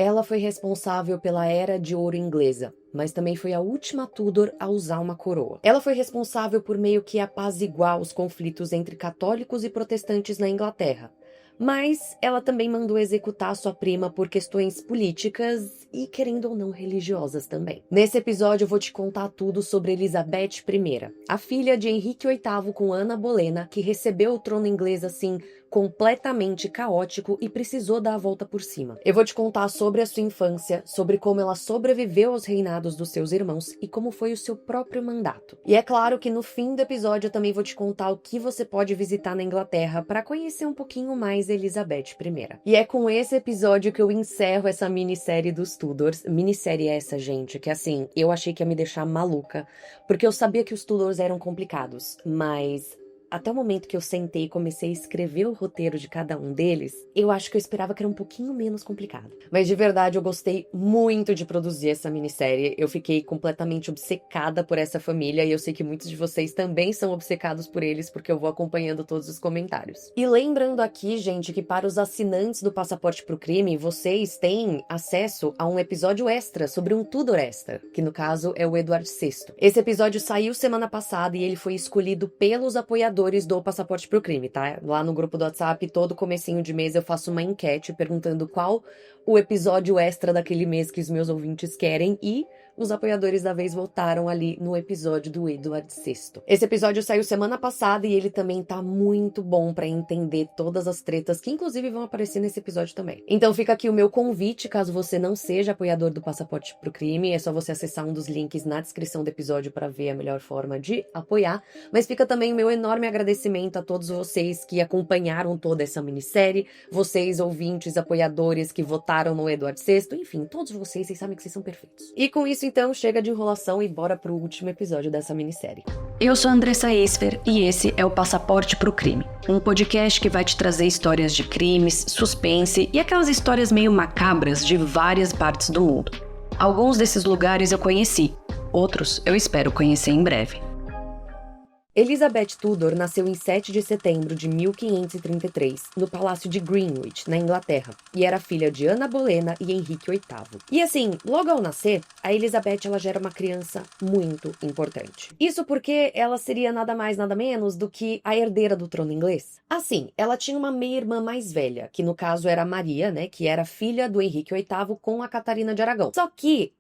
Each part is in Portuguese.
Ela foi responsável pela Era de Ouro inglesa, mas também foi a última Tudor a usar uma coroa. Ela foi responsável por meio que apaziguar os conflitos entre católicos e protestantes na Inglaterra. Mas ela também mandou executar sua prima por questões políticas e, querendo ou não, religiosas também. Nesse episódio eu vou te contar tudo sobre Elizabeth I, a filha de Henrique VIII com Ana Bolena, que recebeu o trono inglês assim completamente caótico e precisou dar a volta por cima. Eu vou te contar sobre a sua infância, sobre como ela sobreviveu aos reinados dos seus irmãos e como foi o seu próprio mandato. E é claro que no fim do episódio eu também vou te contar o que você pode visitar na Inglaterra para conhecer um pouquinho mais Elizabeth I. E é com esse episódio que eu encerro essa minissérie dos Tudors. Minissérie essa, gente, que assim, eu achei que ia me deixar maluca, porque eu sabia que os Tudors eram complicados, mas até o momento que eu sentei e comecei a escrever o roteiro de cada um deles, eu acho que eu esperava que era um pouquinho menos complicado. Mas de verdade, eu gostei muito de produzir essa minissérie. Eu fiquei completamente obcecada por essa família e eu sei que muitos de vocês também são obcecados por eles, porque eu vou acompanhando todos os comentários. E lembrando aqui, gente, que para os assinantes do Passaporte pro Crime, vocês têm acesso a um episódio extra sobre um Tudor extra, que no caso é o Edward VI. Esse episódio saiu semana passada e ele foi escolhido pelos apoiadores do Passaporte pro Crime, tá? Lá no grupo do WhatsApp, todo comecinho de mês eu faço uma enquete perguntando qual o episódio extra daquele mês que os meus ouvintes querem e os apoiadores da vez votaram ali no episódio do Edward VI. Esse episódio saiu semana passada e ele também tá muito bom pra entender todas as tretas que inclusive vão aparecer nesse episódio também. Então fica aqui o meu convite, caso você não seja apoiador do Passaporte pro Crime, é só você acessar um dos links na descrição do episódio para ver a melhor forma de apoiar, mas fica também o meu enorme agradecimento a todos vocês que acompanharam toda essa minissérie, vocês ouvintes, apoiadores que votaram no Edward VI, enfim, todos vocês sabem que vocês são perfeitos. E com isso, então, chega de enrolação e bora pro último episódio dessa minissérie. Eu sou Andressa Esfer e esse é o Passaporte pro Crime, um podcast que vai te trazer histórias de crimes, suspense e aquelas histórias meio macabras de várias partes do mundo. Alguns desses lugares eu conheci, outros eu espero conhecer em breve. Elizabeth Tudor nasceu em 7 de setembro de 1533, no Palácio de Greenwich, na Inglaterra, e era filha de Ana Bolena e Henrique VIII. E assim, logo ao nascer, a Elizabeth ela já era uma criança muito importante. Isso porque ela seria nada mais nada menos do que a herdeira do trono inglês. Assim, ela tinha uma meia-irmã mais velha, que no caso era Maria, né, que era filha do Henrique VIII com a Catarina de Aragão. Só que,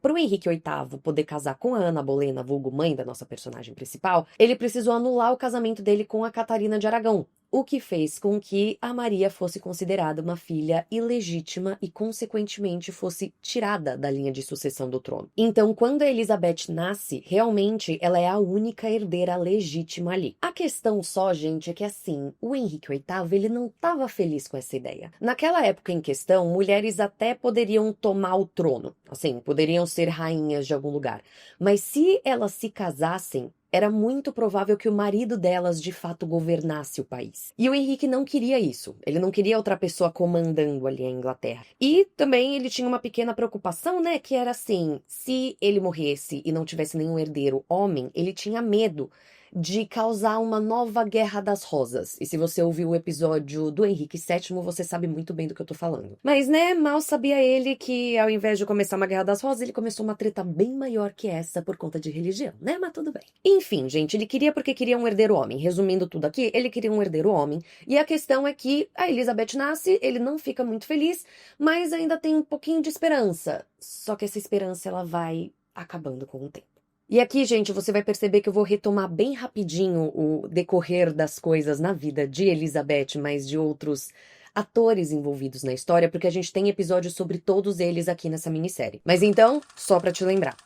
pro Henrique VIII poder casar com a Ana Bolena, vulgo mãe da nossa personagem principal, ele precisou anular o casamento dele com a Catarina de Aragão, o que fez com que a Maria fosse considerada uma filha ilegítima e, consequentemente, fosse tirada da linha de sucessão do trono. Então, quando a Elizabeth nasce, realmente ela é a única herdeira legítima ali. A questão só, gente, é que assim, o Henrique VIII, ele não estava feliz com essa ideia. Naquela época em questão, mulheres até poderiam tomar o trono, assim, poderiam ser rainhas de algum lugar, mas se elas se casassem, era muito provável que o marido delas de fato governasse o país. E o Henrique não queria isso. Ele não queria outra pessoa comandando ali a Inglaterra. E também ele tinha uma pequena preocupação, né? Que era assim, se ele morresse e não tivesse nenhum herdeiro homem, ele tinha medo de causar uma nova Guerra das Rosas. E se você ouviu o episódio do Henrique VII, você sabe muito bem do que eu tô falando. Mas, né, mal sabia ele que ao invés de começar uma Guerra das Rosas, ele começou uma treta bem maior que essa por conta de religião, né? Mas tudo bem. Enfim, gente, ele queria porque queria um herdeiro homem. Resumindo tudo aqui, ele queria um herdeiro homem. E a questão é que a Elizabeth nasce, ele não fica muito feliz, mas ainda tem um pouquinho de esperança. Só que essa esperança, ela vai acabando com o tempo. E aqui, gente, você vai perceber que eu vou retomar bem rapidinho o decorrer das coisas na vida de Elizabeth, mas de outros atores envolvidos na história, porque a gente tem episódios sobre todos eles aqui nessa minissérie. Mas então, só pra te lembrar.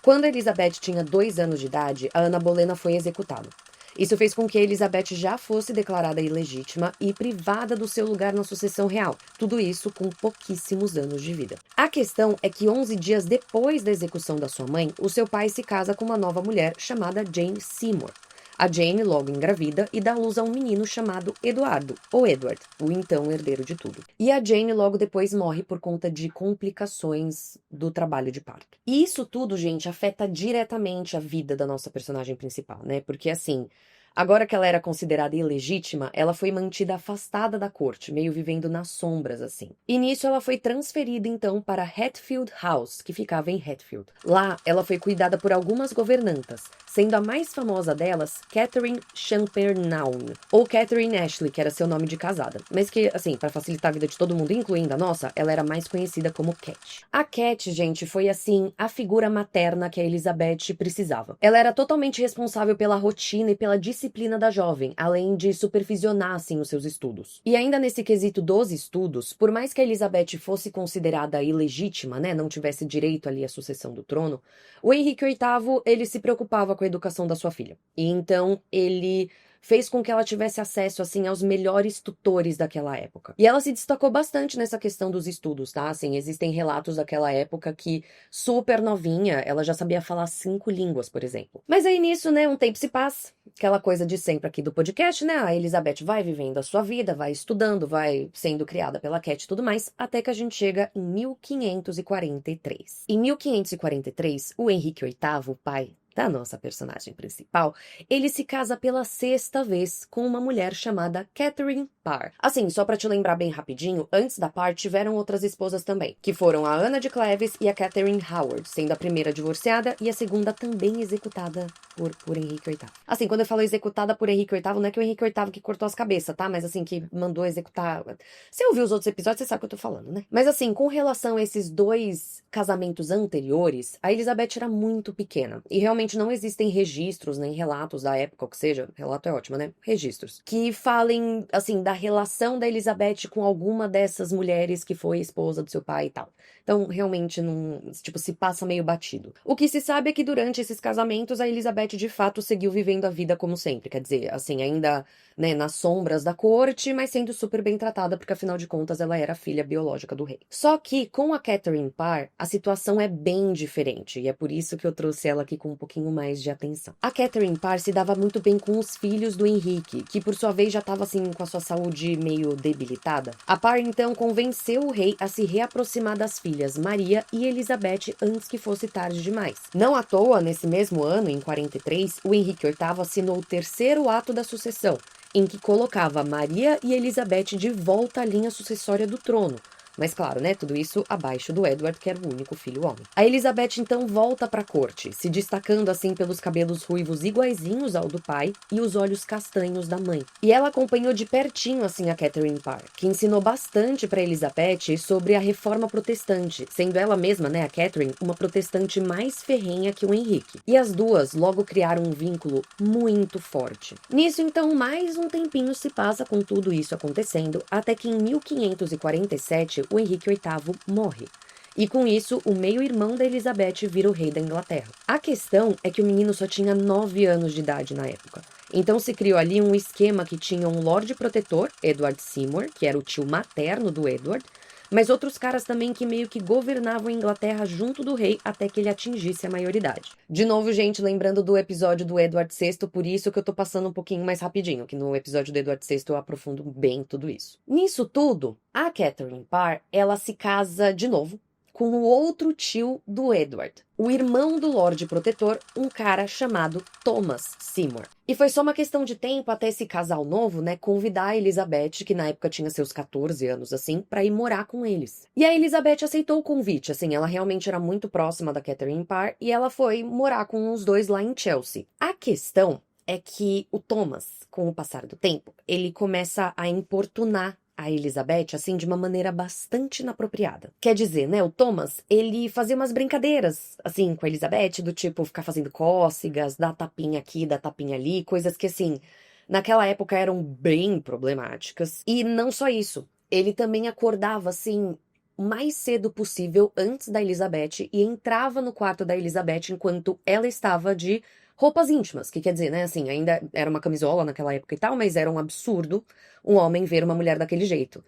Quando a Elizabeth tinha 2 anos de idade, a Ana Bolena foi executada. Isso fez com que a Elizabeth já fosse declarada ilegítima e privada do seu lugar na sucessão real. Tudo isso com pouquíssimos anos de vida. A questão é que 11 dias depois da execução da sua mãe, o seu pai se casa com uma nova mulher chamada Jane Seymour. A Jane logo engravida e dá luz a um menino chamado Eduardo, ou Edward, o então herdeiro de tudo. E a Jane logo depois morre por conta de complicações do trabalho de parto. E isso tudo, gente, afeta diretamente a vida da nossa personagem principal, né? Porque assim, Agora que ela era considerada ilegítima, ela foi mantida afastada da corte, meio vivendo nas sombras, assim. E nisso ela foi transferida, então, para Hatfield House, que ficava em Hatfield. Lá, ela foi cuidada por algumas governantas, sendo a mais famosa delas Catherine Champernoun, ou Catherine Ashley, que era seu nome de casada. Mas que, assim, para facilitar a vida de todo mundo, incluindo a nossa, ela era mais conhecida como Cat. A Cat, gente, foi, assim, a figura materna que a Elizabeth precisava. Ela era totalmente responsável pela rotina e pela disciplina da jovem, além de supervisionar, assim, os seus estudos. E ainda nesse quesito dos estudos, por mais que a Elizabeth fosse considerada ilegítima, né, não tivesse direito ali à sucessão do trono, o Henrique VIII, ele se preocupava com a educação da sua filha. E então ele fez com que ela tivesse acesso, assim, aos melhores tutores daquela época. E ela se destacou bastante nessa questão dos estudos, tá? Assim, existem relatos daquela época que, super novinha, ela já sabia falar 5 línguas, por exemplo. Mas aí nisso, né, um tempo se passa, aquela coisa de sempre aqui do podcast, né? A Elizabeth vai vivendo a sua vida, vai estudando, vai sendo criada pela Cat e tudo mais, até que a gente chega em 1543. Em 1543, o Henrique VIII, o pai da nossa personagem principal, ele se casa pela 6ª vez com uma mulher chamada Catherine Parr. Assim, só pra te lembrar bem rapidinho, antes da Parr tiveram outras esposas também, que foram a Ana de Cleves e a Catherine Howard, sendo a primeira divorciada e a segunda também executada por Henrique VIII. Assim, quando eu falo executada por Henrique VIII, não é que o Henrique VIII que cortou as cabeças, tá? Mas assim, que mandou executar. Você ouviu os outros episódios, você sabe o que eu tô falando, né? Mas assim, com relação a esses 2 casamentos anteriores, a Elizabeth era muito pequena e realmente não existem registros, nem relatos da época, ou que seja, relato é ótimo, né? Registros. Que falem, assim, da relação da Elizabeth com alguma dessas mulheres que foi esposa do seu pai e tal. Então, realmente, não, tipo, se passa meio batido. O que se sabe é que durante esses casamentos, a Elizabeth, de fato, seguiu vivendo a vida como sempre. Quer dizer, assim, ainda, né, nas sombras da corte, mas sendo super bem tratada, porque, afinal de contas, ela era filha biológica do rei. Só que, com a Catherine Parr, a situação é bem diferente, e é por isso que eu trouxe ela aqui com um pouquinho mais de atenção. A Catherine Parr se dava muito bem com os filhos do Henrique, que por sua vez já estava assim com a sua saúde meio debilitada. A Parr então convenceu o rei a se reaproximar das filhas Maria e Elizabeth antes que fosse tarde demais. Não à toa, nesse mesmo ano, em 43, o Henrique VIII assinou o 3º ato da sucessão, em que colocava Maria e Elizabeth de volta à linha sucessória do trono. Mas claro, né, tudo isso abaixo do Edward, que era o único filho homem. A Elizabeth então volta pra corte, se destacando assim pelos cabelos ruivos iguaizinhos ao do pai e os olhos castanhos da mãe. E ela acompanhou de pertinho assim a Catherine Parr, que ensinou bastante pra Elizabeth sobre a reforma protestante, sendo ela mesma, né, a Catherine, uma protestante mais ferrenha que o Henrique. E as duas logo criaram um vínculo muito forte. Nisso então mais um tempinho se passa com tudo isso acontecendo, até que em 1547 o Henrique VIII morre. E com isso, o meio-irmão da Elizabeth vira o rei da Inglaterra. A questão é que o menino só tinha 9 anos de idade na época. Então se criou ali um esquema que tinha um Lorde Protetor, Edward Seymour, que era o tio materno do Edward, mas outros caras também que meio que governavam a Inglaterra junto do rei até que ele atingisse a maioridade. De novo, gente, lembrando do episódio do Edward VI, por isso que eu tô passando um pouquinho mais rapidinho, que no episódio do Edward VI eu aprofundo bem tudo isso. Nisso tudo, a Catherine Parr, ela se casa de novo com o outro tio do Edward, o irmão do Lorde Protetor, um cara chamado Thomas Seymour. E foi só uma questão de tempo até esse casal novo, né, convidar a Elizabeth, que na época tinha seus 14 anos, assim, pra ir morar com eles. E a Elizabeth aceitou o convite, assim, ela realmente era muito próxima da Catherine Parr, e ela foi morar com os dois lá em Chelsea. A questão é que o Thomas, com o passar do tempo, ele começa a importunar a Elizabeth, assim, de uma maneira bastante inapropriada. Quer dizer, né, o Thomas, ele fazia umas brincadeiras, assim, com a Elizabeth, do tipo, ficar fazendo cócegas, dar tapinha aqui, dar tapinha ali, coisas que, assim, naquela época eram bem problemáticas. E não só isso, ele também acordava, assim, o mais cedo possível antes da Elizabeth e entrava no quarto da Elizabeth enquanto ela estava de roupas íntimas, que quer dizer, né, assim, ainda era uma camisola naquela época e tal, mas era um absurdo um homem ver uma mulher daquele jeito.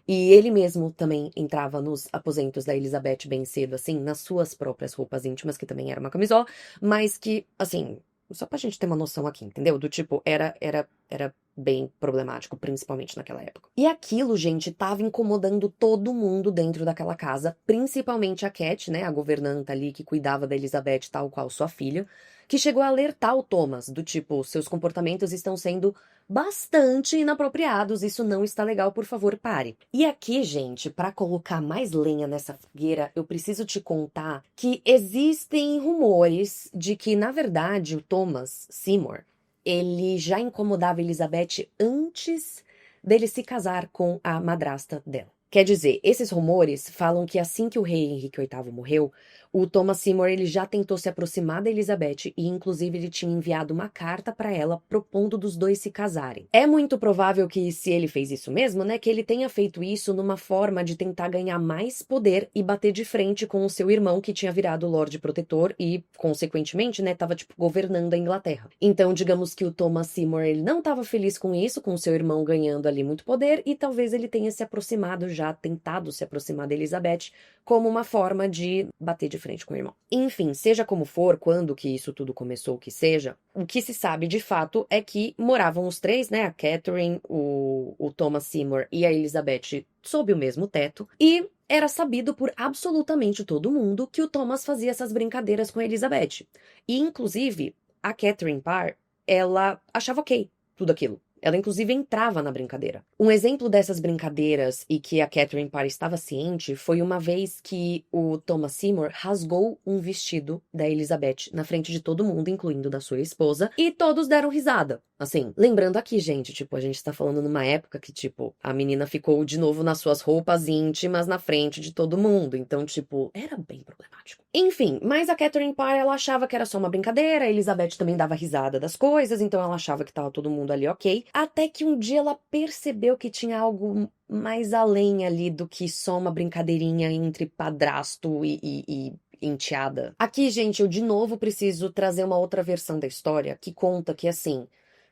E ele mesmo também entrava nos aposentos da Elizabeth bem cedo, assim, nas suas próprias roupas íntimas, que também era uma camisola, mas que, assim, só pra gente ter uma noção aqui, entendeu? Do tipo, era era bem problemático, principalmente naquela época. E aquilo, gente, tava incomodando todo mundo dentro daquela casa, principalmente a Cat, né, a governanta ali que cuidava da Elizabeth, tal qual sua filha, que chegou a alertar o Thomas, do tipo, seus comportamentos estão sendo bastante inapropriados, isso não está legal, por favor, pare. E aqui, gente, para colocar mais lenha nessa fogueira, eu preciso te contar que existem rumores de que, na verdade, o Thomas Seymour, ele já incomodava Elizabeth antes dele se casar com a madrasta dela. Quer dizer, esses rumores falam que assim que o rei Henrique VIII morreu, o Thomas Seymour ele já tentou se aproximar da Elizabeth e inclusive ele tinha enviado uma carta para ela propondo dos dois se casarem. É muito provável que se ele fez isso mesmo, né, que ele tenha feito isso numa forma de tentar ganhar mais poder e bater de frente com o seu irmão que tinha virado Lorde Protetor e, consequentemente, né, tava tipo governando a Inglaterra. Então, digamos que o Thomas Seymour ele não estava feliz com isso, com o seu irmão ganhando ali muito poder e talvez ele tenha se aproximado já tentado se aproximar da Elizabeth como uma forma de bater de frente com o irmão. Enfim, seja como for, quando que isso tudo começou, que seja, o que se sabe de fato é que moravam os três, né, a Catherine, o Thomas Seymour e a Elizabeth sob o mesmo teto, e era sabido por absolutamente todo mundo que o Thomas fazia essas brincadeiras com a Elizabeth. E, inclusive, a Catherine Parr, ela achava ok tudo aquilo. Ela, inclusive, entrava na brincadeira. Um exemplo dessas brincadeiras e que a Catherine Parr estava ciente foi uma vez que o Thomas Seymour rasgou um vestido da Elizabeth na frente de todo mundo, incluindo da sua esposa, e todos deram risada. Assim, lembrando aqui, gente, tipo, a gente tá falando numa época que, tipo, a menina ficou de novo nas suas roupas íntimas na frente de todo mundo. Então, tipo, era bem problemático. Enfim, mas a Catherine Parr, ela achava que era só uma brincadeira, a Elizabeth também dava risada das coisas, então ela achava que tava todo mundo ali ok. Até que um dia ela percebeu que tinha algo mais além ali do que só uma brincadeirinha entre padrasto e enteada. Aqui, gente, eu de novo preciso trazer uma outra versão da história que conta que, assim,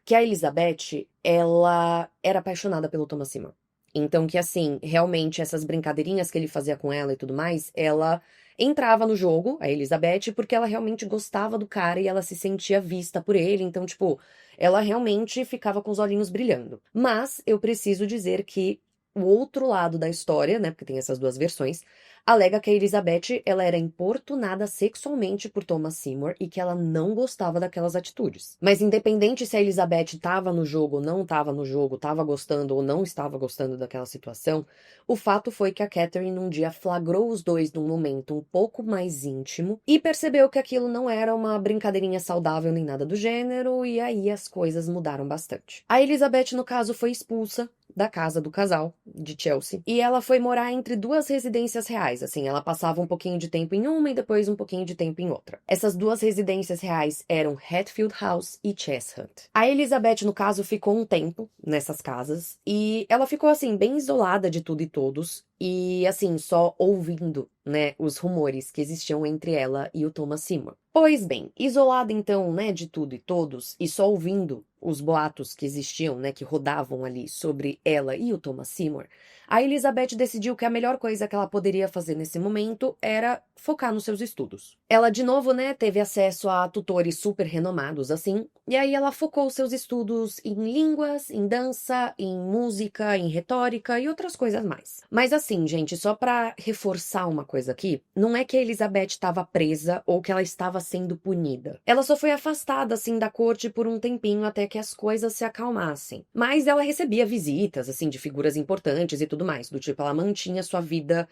que a Elizabeth, ela era apaixonada pelo Thomas Seymour. Então que, assim, realmente essas brincadeirinhas que ele fazia com ela e tudo mais, ela entrava no jogo, a Elizabeth, porque ela realmente gostava do cara e ela se sentia vista por ele. Então, tipo, ela realmente ficava com os olhinhos brilhando. Mas eu preciso dizer que o outro lado da história, né, porque tem essas duas versões, alega que a Elizabeth, ela era importunada sexualmente por Thomas Seymour e que ela não gostava daquelas atitudes. Mas independente se a Elizabeth estava no jogo ou não estava no jogo, estava gostando ou não estava gostando daquela situação, o fato foi que a Catherine um dia flagrou os dois num momento um pouco mais íntimo e percebeu que aquilo não era uma brincadeirinha saudável nem nada do gênero, e aí as coisas mudaram bastante. A Elizabeth, no caso, foi expulsa da casa do casal de Chelsea, e ela foi morar entre duas residências reais, assim, ela passava um pouquinho de tempo em uma e depois um pouquinho de tempo em outra. Essas duas residências reais eram Hatfield House e Cheshunt. A Elizabeth, no caso, ficou um tempo nessas casas, e ela ficou, assim, bem isolada de tudo e todos, e, assim, só ouvindo, né, os rumores que existiam entre ela e o Thomas Seymour. Pois bem, isolada então, né, de tudo e todos, e só ouvindo os boatos que existiam, né, que rodavam ali sobre ela e o Thomas Seymour, a Elizabeth decidiu que a melhor coisa que ela poderia fazer nesse momento era focar nos seus estudos. Ela, de novo, né, teve acesso a tutores super renomados, assim, e aí ela focou seus estudos em línguas, em dança, em música, em retórica e outras coisas mais. Mas assim, gente, só pra reforçar uma coisa aqui, não é que a Elizabeth estava presa ou que ela estava sendo punida. Ela só foi afastada, assim, da corte por um tempinho até que as coisas se acalmassem. Mas ela recebia visitas, assim, de figuras importantes e tudo mais, do tipo, ela mantinha sua vida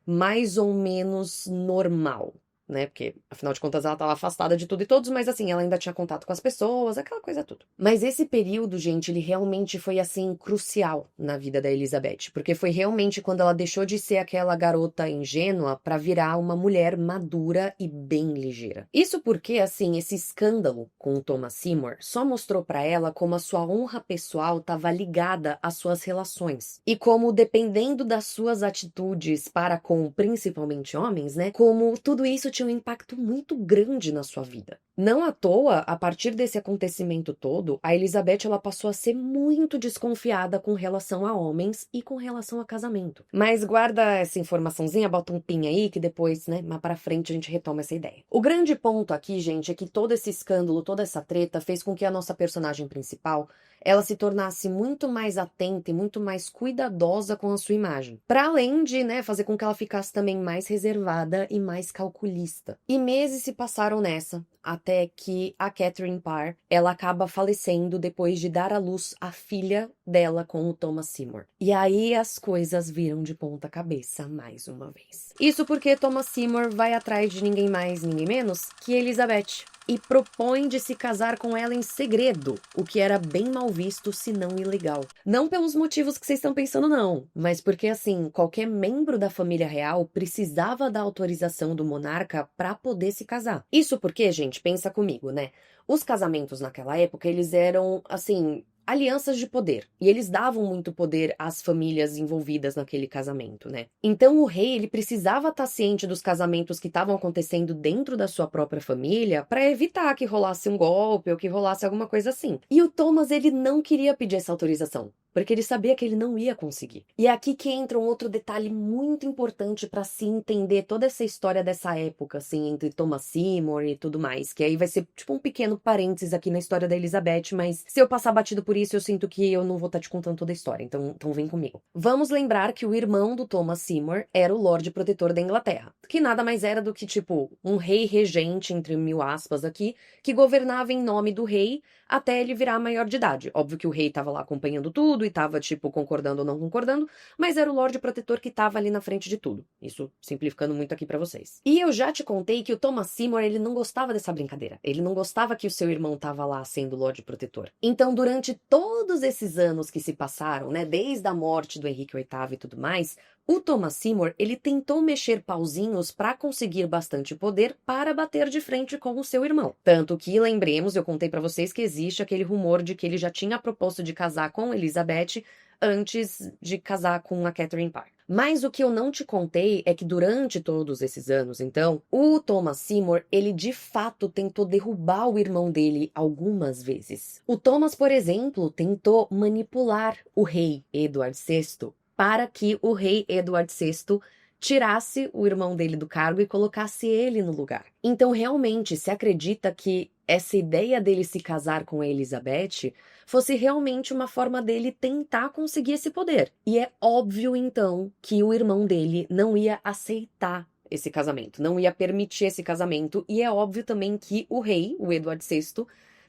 mais ou menos normal, né? Porque, afinal de contas, ela estava afastada de tudo e todos, mas assim, ela ainda tinha contato com as pessoas, aquela coisa tudo. Mas esse período, gente, ele realmente foi, assim, crucial na vida da Elizabeth, porque foi realmente quando ela deixou de ser aquela garota ingênua para virar uma mulher madura e bem ligeira. Isso porque, assim, esse escândalo com o Thomas Seymour só mostrou para ela como a sua honra pessoal estava ligada às suas relações. E como, dependendo das suas atitudes para com, principalmente homens, né, como tudo isso tinha um impacto muito grande na sua vida. Não à toa, a partir desse acontecimento todo, a Elizabeth ela passou a ser muito desconfiada com relação a homens e com relação a casamento. Mas guarda essa informaçãozinha, bota um pin aí que depois, né, mais pra frente a gente retoma essa ideia. O grande ponto aqui, gente, é que todo esse escândalo, toda essa treta fez com que a nossa personagem principal ela se tornasse muito mais atenta e muito mais cuidadosa com a sua imagem. Para além de, né, fazer com que ela ficasse também mais reservada e mais calculista. E meses se passaram nessa, até que a Catherine Parr, ela acaba falecendo depois de dar à luz a filha dela com o Thomas Seymour. E aí as coisas viram de ponta cabeça mais uma vez. Isso porque Thomas Seymour vai atrás de ninguém mais, ninguém menos que Elizabeth. E propõe de se casar com ela em segredo, o que era bem mal visto, se não ilegal. Não pelos motivos que vocês estão pensando, não, mas porque, assim, qualquer membro da família real precisava da autorização do monarca para poder se casar. Isso porque, gente, pensa comigo, né? Os casamentos naquela época, eles eram, assim, alianças de poder. E eles davam muito poder às famílias envolvidas naquele casamento, né? Então o rei, ele precisava estar ciente dos casamentos que estavam acontecendo dentro da sua própria família para evitar que rolasse um golpe ou que rolasse alguma coisa assim. E o Thomas, ele não queria pedir essa autorização, porque ele sabia que ele não ia conseguir. E é aqui que entra um outro detalhe muito importante para se entender toda essa história dessa época, assim, entre Thomas Seymour e tudo mais, que aí vai ser tipo um pequeno parênteses aqui na história da Elizabeth, mas se eu passar batido por isso, eu sinto que eu não vou estar te contando toda a história, então vem comigo. Vamos lembrar que o irmão do Thomas Seymour era o Lorde Protetor da Inglaterra, que nada mais era do que, tipo, um rei regente, entre mil aspas aqui, que governava em nome do rei até ele virar maior de idade. Óbvio que o rei tava lá acompanhando tudo e tava, tipo, concordando ou não concordando, mas era o Lorde Protetor que tava ali na frente de tudo. Isso simplificando muito aqui pra vocês. E eu já te contei que o Thomas Seymour, ele não gostava dessa brincadeira. Ele não gostava que o seu irmão tava lá sendo Lorde Protetor. Então, durante todos esses anos que se passaram, né, desde a morte do Henrique VIII e tudo mais, o Thomas Seymour, ele tentou mexer pauzinhos para conseguir bastante poder para bater de frente com o seu irmão. Tanto que, lembremos, eu contei para vocês que existe aquele rumor de que ele já tinha proposto de casar com Elizabeth antes de casar com a Catherine Parr. Mas o que eu não te contei é que durante todos esses anos, então, o Thomas Seymour, ele de fato tentou derrubar o irmão dele algumas vezes. O Thomas, por exemplo, tentou manipular o rei Edward VI para que o rei Edward VI tirasse o irmão dele do cargo e colocasse ele no lugar. Então, realmente, se acredita que essa ideia dele se casar com a Elizabeth fosse realmente uma forma dele tentar conseguir esse poder. E é óbvio, então, que o irmão dele não ia aceitar esse casamento, não ia permitir esse casamento, e é óbvio também que o rei, o Edward VI,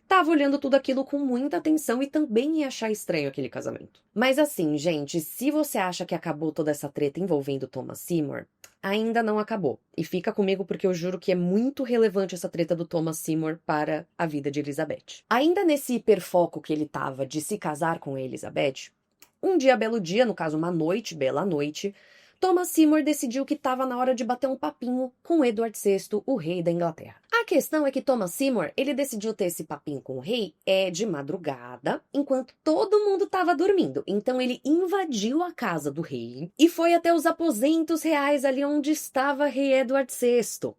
tava olhando tudo aquilo com muita atenção e também ia achar estranho aquele casamento. Mas assim, gente, se você acha que acabou toda essa treta envolvendo Thomas Seymour, ainda não acabou. E fica comigo porque eu juro que é muito relevante essa treta do Thomas Seymour para a vida de Elizabeth. Ainda nesse hiperfoco que ele tava de se casar com a Elizabeth, um dia belo dia, no caso uma noite, bela noite, Thomas Seymour decidiu que estava na hora de bater um papinho com Edward VI, o rei da Inglaterra. A questão é que Thomas Seymour, ele decidiu ter esse papinho com o rei de madrugada, enquanto todo mundo estava dormindo. Então ele invadiu a casa do rei e foi até os aposentos reais ali onde estava rei Edward VI.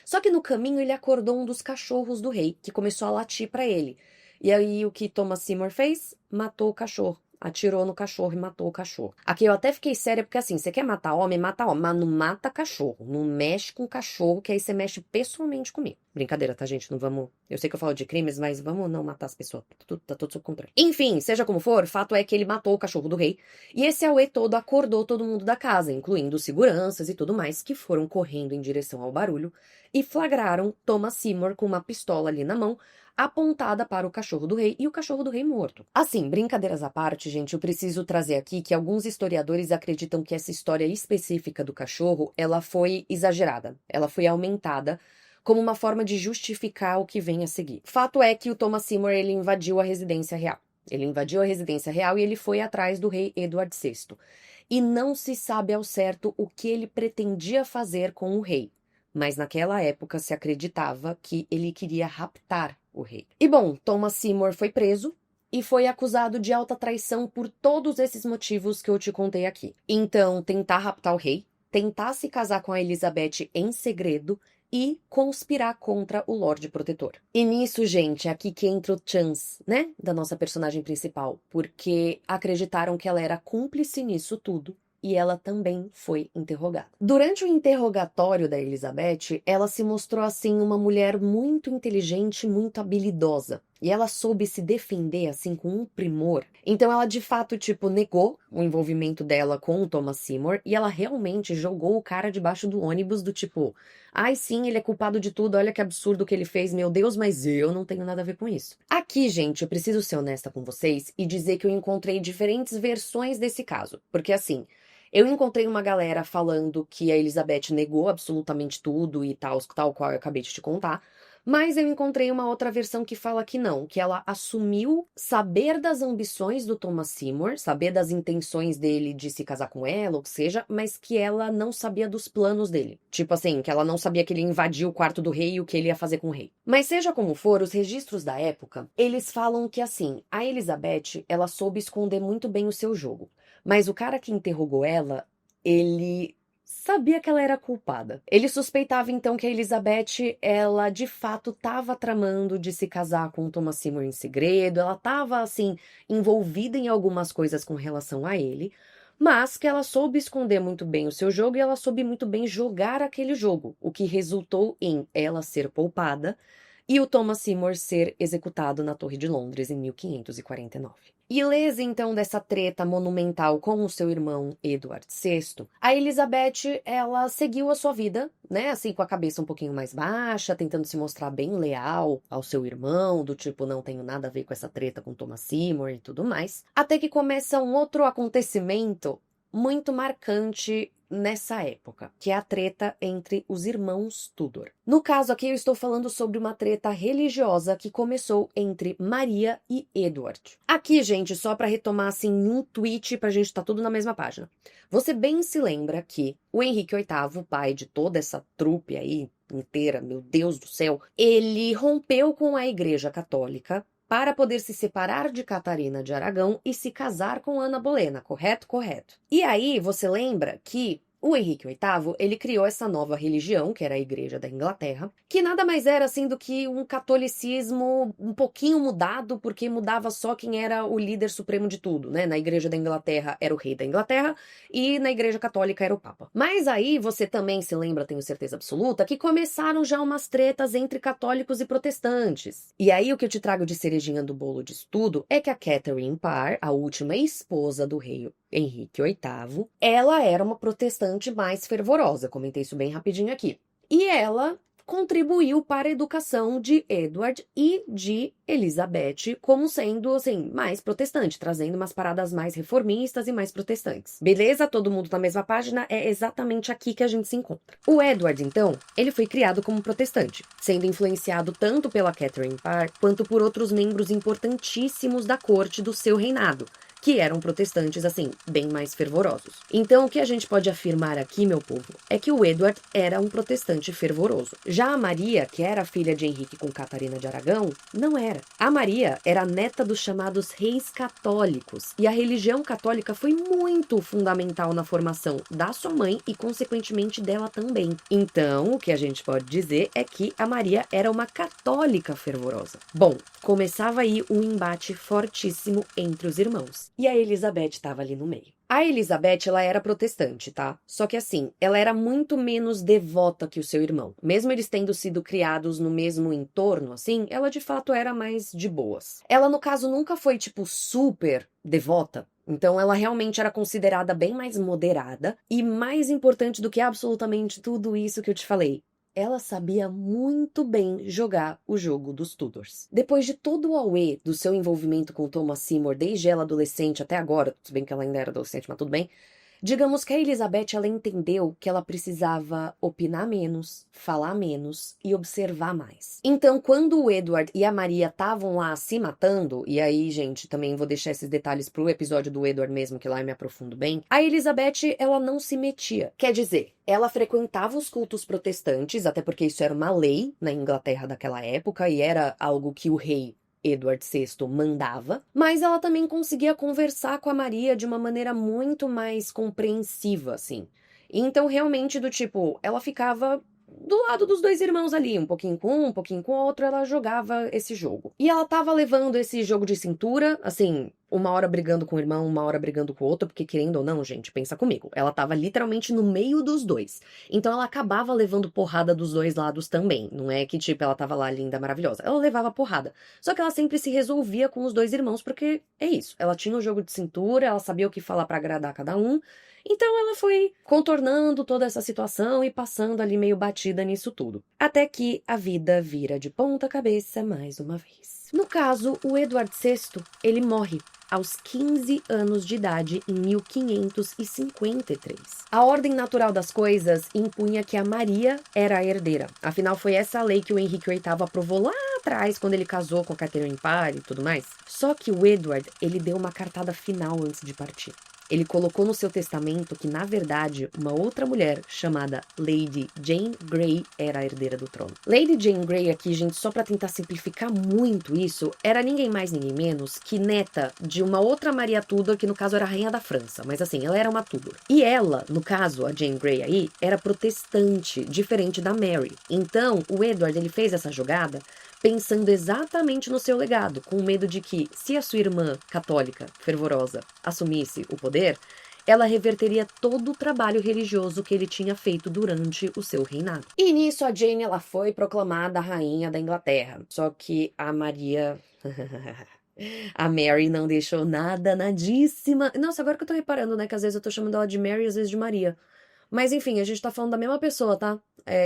Só que no caminho ele acordou um dos cachorros do rei, que começou a latir para ele. E aí o que Thomas Seymour fez? Matou o cachorro. Atirou no cachorro e matou o cachorro. Aqui eu até fiquei séria, porque assim, você quer matar homem, mas não mata cachorro. Não mexe com cachorro, que aí você mexe pessoalmente comigo. Brincadeira, tá, gente? Não vamos... Eu sei que eu falo de crimes, mas vamos não matar as pessoas. Tá tudo sob controle. Enfim, seja como for, fato é que ele matou o cachorro do rei. E esse auê todo acordou todo mundo da casa, incluindo seguranças e tudo mais, que foram correndo em direção ao barulho e flagraram Thomas Seymour com uma pistola ali na mão, apontada para o cachorro do rei e o cachorro do rei morto. Assim, brincadeiras à parte, gente, eu preciso trazer aqui que alguns historiadores acreditam que essa história específica do cachorro, ela foi exagerada, ela foi aumentada como uma forma de justificar o que vem a seguir. Fato é que o Thomas Seymour, ele invadiu a residência real. Ele invadiu a residência real e ele foi atrás do rei Edward VI. E não se sabe ao certo o que ele pretendia fazer com o rei. Mas naquela época se acreditava que ele queria raptar o rei. E bom, Thomas Seymour foi preso e foi acusado de alta traição por todos esses motivos que eu te contei aqui. Então, tentar raptar o rei, tentar se casar com a Elizabeth em segredo e conspirar contra o Lorde Protetor. E nisso, gente, é aqui que entra o chance, né, da nossa personagem principal, porque acreditaram que ela era cúmplice nisso tudo. E ela também foi interrogada. Durante o interrogatório da Elizabeth, ela se mostrou assim uma mulher muito inteligente, muito habilidosa. E ela soube se defender, assim, com um primor. Então ela, de fato, tipo, negou o envolvimento dela com o Thomas Seymour. E ela realmente jogou o cara debaixo do ônibus do tipo... Ai, sim, ele é culpado de tudo, olha que absurdo que ele fez, meu Deus, mas eu não tenho nada a ver com isso. Aqui, gente, eu preciso ser honesta com vocês e dizer que eu encontrei diferentes versões desse caso. Porque, assim... Eu encontrei uma galera falando que a Elizabeth negou absolutamente tudo e tal qual eu acabei de te contar. Mas eu encontrei uma outra versão que fala que não, que ela assumiu saber das ambições do Thomas Seymour, saber das intenções dele de se casar com ela, ou que seja, mas que ela não sabia dos planos dele. Tipo assim, que ela não sabia que ele invadiu o quarto do rei e o que ele ia fazer com o rei. Mas seja como for, os registros da época, eles falam que assim, a Elizabeth, ela soube esconder muito bem o seu jogo. Mas o cara que interrogou ela, ele sabia que ela era culpada. Ele suspeitava então que a Elizabeth, ela de fato estava tramando de se casar com o Thomas Seymour em segredo, ela estava assim envolvida em algumas coisas com relação a ele, mas que ela soube esconder muito bem o seu jogo e ela soube muito bem jogar aquele jogo, o que resultou em ela ser poupada e o Thomas Seymour ser executado na Torre de Londres em 1549. Ilesa, então, dessa treta monumental com o seu irmão Edward VI, a Elizabeth, ela seguiu a sua vida, né, assim, com a cabeça um pouquinho mais baixa, tentando se mostrar bem leal ao seu irmão, do tipo, não tenho nada a ver com essa treta com Thomas Seymour e tudo mais, até que começa um outro acontecimento muito marcante nessa época, que é a treta entre os irmãos Tudor. No caso aqui eu estou falando sobre uma treta religiosa que começou entre Maria e Edward. Aqui, gente, só para retomar assim um tweet pra gente tá tudo na mesma página. Você bem se lembra que o Henrique VIII, o pai de toda essa trupe aí inteira, meu Deus do céu, ele rompeu com a Igreja Católica para poder se separar de Catarina de Aragão e se casar com Ana Bolena, correto? Correto. E aí, você lembra que o Henrique VIII, ele criou essa nova religião, que era a Igreja da Inglaterra, que nada mais era assim do que um catolicismo um pouquinho mudado, porque mudava só quem era o líder supremo de tudo, né? Na Igreja da Inglaterra era o rei da Inglaterra e na Igreja Católica era o Papa. Mas aí você também se lembra, tenho certeza absoluta, que começaram já umas tretas entre católicos e protestantes. E aí o que eu te trago de cerejinha do bolo disso tudo é que a Catherine Parr, a última esposa do rei Henrique VIII, ela era uma protestante mais fervorosa, comentei isso bem rapidinho aqui. E ela contribuiu para a educação de Edward e de Elizabeth como sendo, assim, mais protestante, trazendo umas paradas mais reformistas e mais protestantes. Beleza? Todo mundo na mesma página? É exatamente aqui que a gente se encontra. O Edward, então, ele foi criado como protestante, sendo influenciado tanto pela Catherine Parr quanto por outros membros importantíssimos da corte do seu reinado, que eram protestantes, assim, bem mais fervorosos. Então, o que a gente pode afirmar aqui, meu povo, é que o Edward era um protestante fervoroso. Já a Maria, que era filha de Henrique com Catarina de Aragão, não era. A Maria era neta dos chamados reis católicos, e a religião católica foi muito fundamental na formação da sua mãe e, consequentemente, dela também. Então, o que a gente pode dizer é que a Maria era uma católica fervorosa. Bom, começava aí um embate fortíssimo entre os irmãos. E a Elizabeth estava ali no meio. A Elizabeth, ela era protestante, tá? Só que assim, ela era muito menos devota que o seu irmão. Mesmo eles tendo sido criados no mesmo entorno, assim, ela de fato era mais de boas. Ela, no caso, nunca foi, tipo, super devota. Então, ela realmente era considerada bem mais moderada e mais importante do que absolutamente tudo isso que eu te falei. Ela sabia muito bem jogar o jogo dos Tudors. Depois de todo o auê do seu envolvimento com Thomas Seymour, desde ela adolescente até agora, se bem que ela ainda era adolescente, mas tudo bem, digamos que a Elizabeth, ela entendeu que ela precisava opinar menos, falar menos e observar mais. Então, quando o Edward e a Maria estavam lá se matando, e aí, gente, também vou deixar esses detalhes pro episódio do Edward mesmo, que lá eu me aprofundo bem, a Elizabeth, ela não se metia. Quer dizer, ela frequentava os cultos protestantes, até porque isso era uma lei na Inglaterra daquela época, e era algo que o rei Edward VI mandava, mas ela também conseguia conversar com a Maria de uma maneira muito mais compreensiva, assim. Então, realmente, do tipo, ela ficava do lado dos dois irmãos ali, um pouquinho com um pouquinho com o outro, ela jogava esse jogo. E ela tava levando esse jogo de cintura, assim, uma hora brigando com o irmão, uma hora brigando com o outro, porque querendo ou não, gente, pensa comigo, ela tava literalmente no meio dos dois. Então ela acabava levando porrada dos dois lados também. Não é que, tipo, ela tava lá linda, maravilhosa. Ela levava porrada. Só que ela sempre se resolvia com os dois irmãos, porque é isso. Ela tinha um jogo de cintura, ela sabia o que falar pra agradar cada um. Então ela foi contornando toda essa situação e passando ali meio batida nisso tudo. Até que a vida vira de ponta cabeça mais uma vez. No caso, o Eduardo VI, ele morre aos 15 anos de idade em 1553. A ordem natural das coisas impunha que a Maria era a herdeira. Afinal, foi essa lei que o Henrique VIII aprovou lá atrás, quando ele casou com a Catherine Parr e tudo mais. Só que o Edward, ele deu uma cartada final antes de partir. Ele colocou no seu testamento que, na verdade, uma outra mulher chamada Lady Jane Grey era a herdeira do trono. Lady Jane Grey aqui, gente, só pra tentar simplificar muito isso, era ninguém mais, ninguém menos que neta de uma outra Maria Tudor, que no caso era a rainha da França, mas assim, ela era uma Tudor. E ela, no caso, a Jane Grey aí, era protestante, diferente da Mary. Então, o Edward, ele fez essa jogada pensando exatamente no seu legado, com medo de que, se a sua irmã católica, fervorosa, assumisse o poder, ela reverteria todo o trabalho religioso que ele tinha feito durante o seu reinado. E nisso a Jane, ela foi proclamada rainha da Inglaterra. Só que a Maria... A Mary não deixou nada, nadíssima. Nossa, agora que eu tô reparando, né, que às vezes eu tô chamando ela de Mary e às vezes de Maria. Mas enfim, a gente tá falando da mesma pessoa, tá?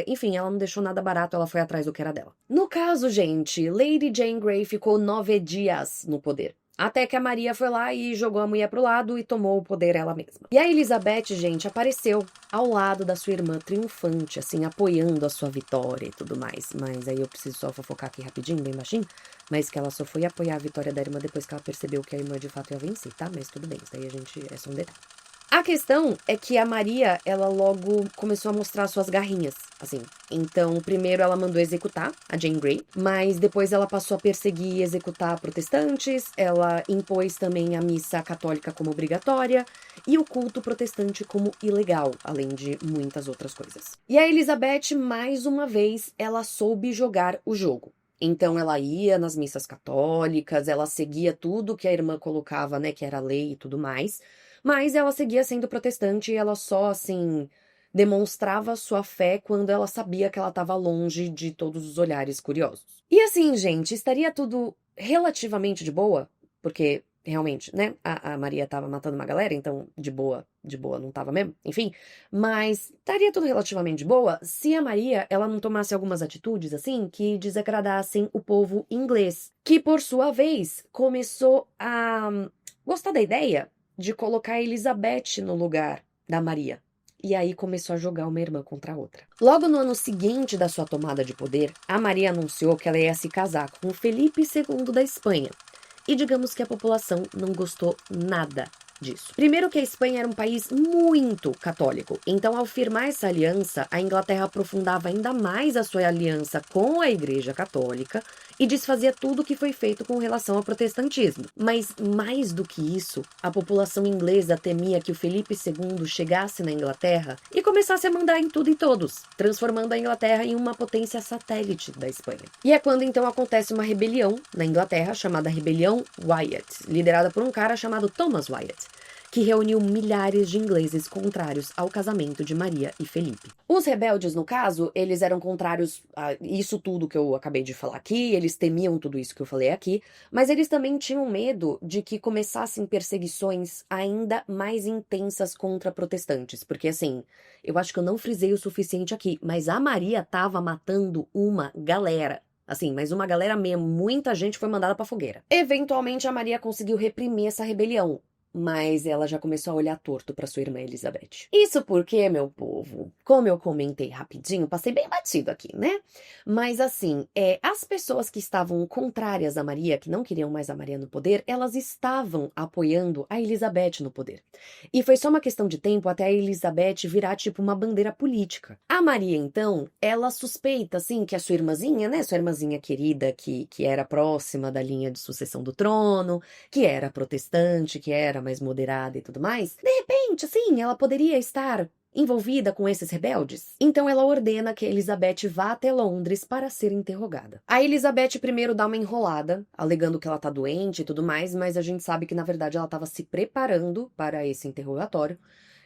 Enfim, ela não deixou nada barato, ela foi atrás do que era dela. No caso, gente, Lady Jane Grey ficou 9 dias no poder. Até que a Maria foi lá e jogou a mulher pro lado e tomou o poder ela mesma. E a Elizabeth, gente, apareceu ao lado da sua irmã triunfante, assim, apoiando a sua vitória e tudo mais. Mas aí eu preciso só fofocar aqui rapidinho, bem baixinho. Mas que ela só foi apoiar a vitória da irmã depois que ela percebeu que a irmã de fato ia vencer, tá? Mas tudo bem, isso daí a gente... é só um detalhe. A questão é que a Maria, ela logo começou a mostrar suas garrinhas, assim. Então, primeiro ela mandou executar a Jane Grey, mas depois ela passou a perseguir e executar protestantes, ela impôs também a missa católica como obrigatória e o culto protestante como ilegal, além de muitas outras coisas. E a Elizabeth, mais uma vez, ela soube jogar o jogo. Então ela ia nas missas católicas, ela seguia tudo que a irmã colocava, né, que era lei e tudo mais. Mas ela seguia sendo protestante e ela só, assim, demonstrava sua fé quando ela sabia que ela estava longe de todos os olhares curiosos. E assim, gente, estaria tudo relativamente de boa, porque realmente, né, a Maria tava matando uma galera, então de boa não tava mesmo, enfim. Mas estaria tudo relativamente de boa se a Maria, ela não tomasse algumas atitudes, assim, que desagradassem o povo inglês, que por sua vez começou a gostar da ideia de colocar a Elizabeth no lugar da Maria. E aí começou a jogar uma irmã contra a outra. Logo no ano seguinte da sua tomada de poder, a Maria anunciou que ela ia se casar com o Felipe II da Espanha. E digamos que a população não gostou nada disso. Primeiro que a Espanha era um país muito católico, então ao firmar essa aliança, a Inglaterra aprofundava ainda mais a sua aliança com a Igreja Católica e desfazia tudo o que foi feito com relação ao protestantismo. Mas mais do que isso, a população inglesa temia que o Felipe II chegasse na Inglaterra e começasse a mandar em tudo e todos, transformando a Inglaterra em uma potência satélite da Espanha. E é quando então acontece uma rebelião na Inglaterra chamada Rebelião Wyatt, liderada por um cara chamado Thomas Wyatt, que reuniu milhares de ingleses contrários ao casamento de Maria e Felipe. Os rebeldes, no caso, eles eram contrários a isso tudo que eu acabei de falar aqui, eles temiam tudo isso que eu falei aqui, mas eles também tinham medo de que começassem perseguições ainda mais intensas contra protestantes, porque assim, eu acho que eu não frisei o suficiente aqui, mas a Maria tava matando uma galera. Assim, mas uma galera mesmo, muita gente foi mandada pra fogueira. Eventualmente, a Maria conseguiu reprimir essa rebelião, mas ela já começou a olhar torto para sua irmã Elizabeth. Isso porque, meu povo, como eu comentei rapidinho, passei bem batido aqui, né? Mas assim, as pessoas que estavam contrárias a Maria, que não queriam mais a Maria no poder, elas estavam apoiando a Elizabeth no poder. E foi só uma questão de tempo até a Elizabeth virar tipo uma bandeira política. A Maria, então, ela suspeita, assim, que a sua irmãzinha, né? Sua irmãzinha querida, que era próxima da linha de sucessão do trono, que era protestante, que era mais moderada e tudo mais, de repente, assim, ela poderia estar envolvida com esses rebeldes? Então ela ordena que Elizabeth vá até Londres para ser interrogada. A Elizabeth primeiro dá uma enrolada, alegando que ela tá doente e tudo mais, mas a gente sabe que na verdade ela estava se preparando para esse interrogatório.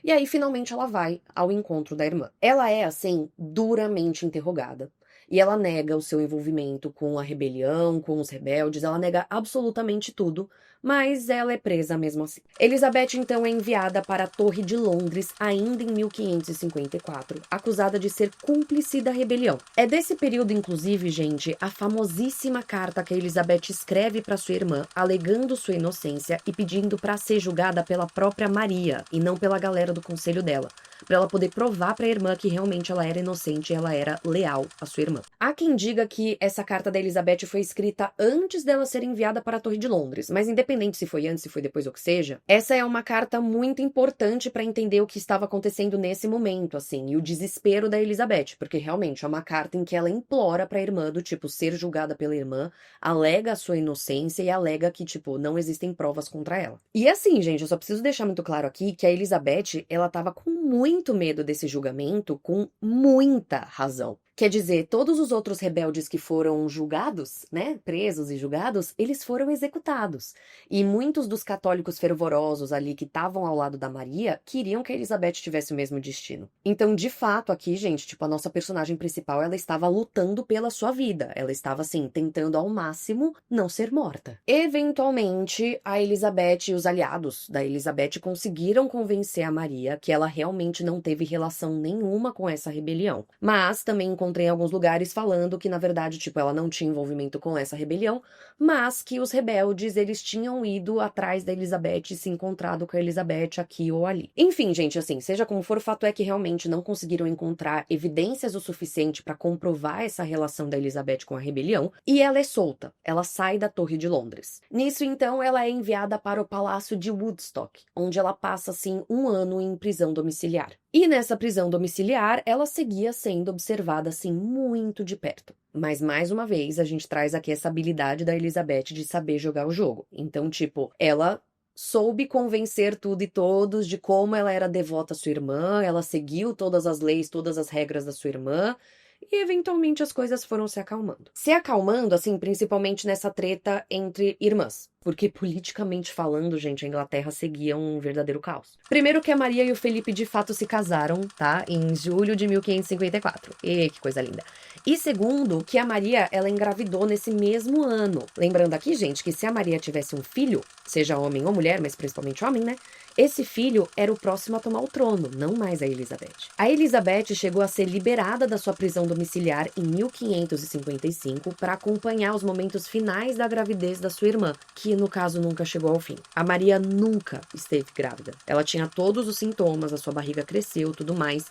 E aí finalmente ela vai ao encontro da irmã. Ela é, assim, duramente interrogada. E ela nega o seu envolvimento com a rebelião, com os rebeldes, ela nega absolutamente tudo, mas ela é presa mesmo assim. Elizabeth então é enviada para a Torre de Londres ainda em 1554, acusada de ser cúmplice da rebelião. É desse período, inclusive, gente, a famosíssima carta que a Elizabeth escreve para sua irmã, alegando sua inocência e pedindo para ser julgada pela própria Maria e não pela galera do conselho dela, para ela poder provar para a irmã que realmente ela era inocente e ela era leal à sua irmã. Há quem diga que essa carta da Elizabeth foi escrita antes dela ser enviada para a Torre de Londres, mas independente se foi antes, se foi depois ou que seja, essa é uma carta muito importante para entender o que estava acontecendo nesse momento, assim, e o desespero da Elizabeth, porque realmente é uma carta em que ela implora para a irmã do tipo ser julgada pela irmã, alega a sua inocência e alega que, tipo, não existem provas contra ela. E assim, gente, eu só preciso deixar muito claro aqui que a Elizabeth, ela tava com muito medo desse julgamento, com muita razão. Quer dizer, todos os outros rebeldes que foram julgados, né, presos e julgados, eles foram executados. E muitos dos católicos fervorosos ali que estavam ao lado da Maria queriam que a Elizabeth tivesse o mesmo destino. Então, de fato, aqui, gente, tipo, a nossa personagem principal, ela estava lutando pela sua vida. Ela estava, assim, tentando ao máximo não ser morta. Eventualmente, a Elizabeth e os aliados da Elizabeth conseguiram convencer a Maria que ela realmente não teve relação nenhuma com essa rebelião. Mas também encontrei alguns lugares falando que, na verdade, tipo, ela não tinha envolvimento com essa rebelião, mas que os rebeldes, eles tinham ido atrás da Elizabeth e se encontrado com a Elizabeth aqui ou ali. Enfim, gente, assim, seja como for, o fato é que realmente não conseguiram encontrar evidências o suficiente para comprovar essa relação da Elizabeth com a rebelião, e ela é solta. Ela sai da Torre de Londres. Nisso, então, ela é enviada para o Palácio de Woodstock, onde ela passa, assim, 1 ano em prisão domiciliar. E nessa prisão domiciliar, ela seguia sendo observada, assim, muito de perto. Mas, mais uma vez, a gente traz aqui essa habilidade da Elizabeth de saber jogar o jogo. Então, tipo, ela soube convencer tudo e todos de como ela era devota à sua irmã, ela seguiu todas as leis, todas as regras da sua irmã, e eventualmente as coisas foram se acalmando. Se acalmando, assim, principalmente nessa treta entre irmãs. Porque, politicamente falando, gente, a Inglaterra seguia um verdadeiro caos. Primeiro que a Maria e o Felipe de fato se casaram, tá? Em julho de 1554. E que coisa linda. E segundo, que a Maria, ela engravidou nesse mesmo ano. Lembrando aqui, gente, que se a Maria tivesse um filho, seja homem ou mulher, mas principalmente homem, né? Esse filho era o próximo a tomar o trono, não mais a Elizabeth. A Elizabeth chegou a ser liberada da sua prisão domiciliar em 1555 para acompanhar os momentos finais da gravidez da sua irmã, que no caso nunca chegou ao fim. A Maria nunca esteve grávida. Ela tinha todos os sintomas, a sua barriga cresceu, tudo mais,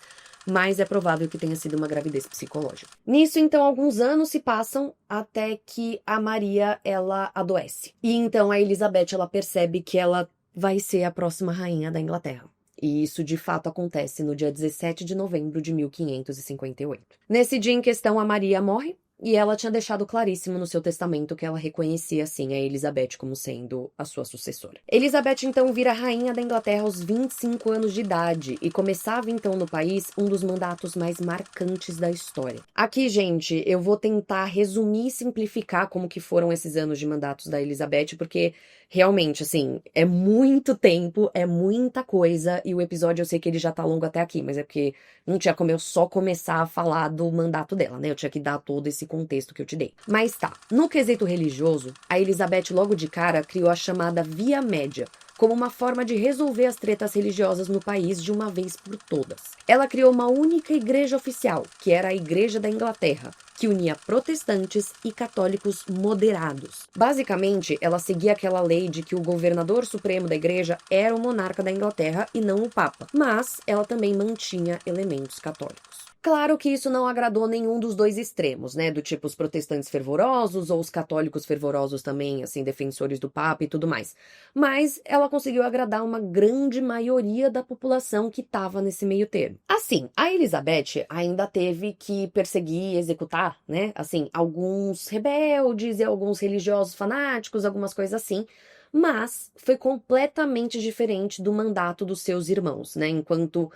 mas é provável que tenha sido uma gravidez psicológica. Nisso, então, alguns anos se passam até que a Maria, ela adoece. E então a Elizabeth, ela percebe que ela vai ser a próxima rainha da Inglaterra. E isso de fato acontece no dia 17 de novembro de 1558. Nesse dia em questão, a Maria morre. E ela tinha deixado claríssimo no seu testamento que ela reconhecia, sim, a Elizabeth como sendo a sua sucessora. Elizabeth, então, vira rainha da Inglaterra aos 25 anos de idade e começava, então, no país um dos mandatos mais marcantes da história. Aqui, gente, eu vou tentar resumir e simplificar como que foram esses anos de mandatos da Elizabeth, porque realmente, assim, é muito tempo, é muita coisa, e o episódio eu sei que ele já tá longo até aqui, mas é porque não tinha como eu só começar a falar do mandato dela, né? Eu tinha que dar todo esse contexto que eu te dei. Mas tá, no quesito religioso, a Elizabeth logo de cara criou a chamada Via Média, como uma forma de resolver as tretas religiosas no país de uma vez por todas. Ela criou uma única igreja oficial, que era a Igreja da Inglaterra, que unia protestantes e católicos moderados. Basicamente, ela seguia aquela lei de que o governador supremo da igreja era o monarca da Inglaterra e não o Papa, mas ela também mantinha elementos católicos. Claro que isso não agradou nenhum dos dois extremos, né? Do tipo os protestantes fervorosos ou os católicos fervorosos também, assim, defensores do Papa e tudo mais. Mas ela conseguiu agradar uma grande maioria da população que estava nesse meio termo. Assim, a Elizabeth ainda teve que perseguir e executar, né? Assim, alguns rebeldes e alguns religiosos fanáticos, algumas coisas assim. Mas foi completamente diferente do mandato dos seus irmãos, né? Enquanto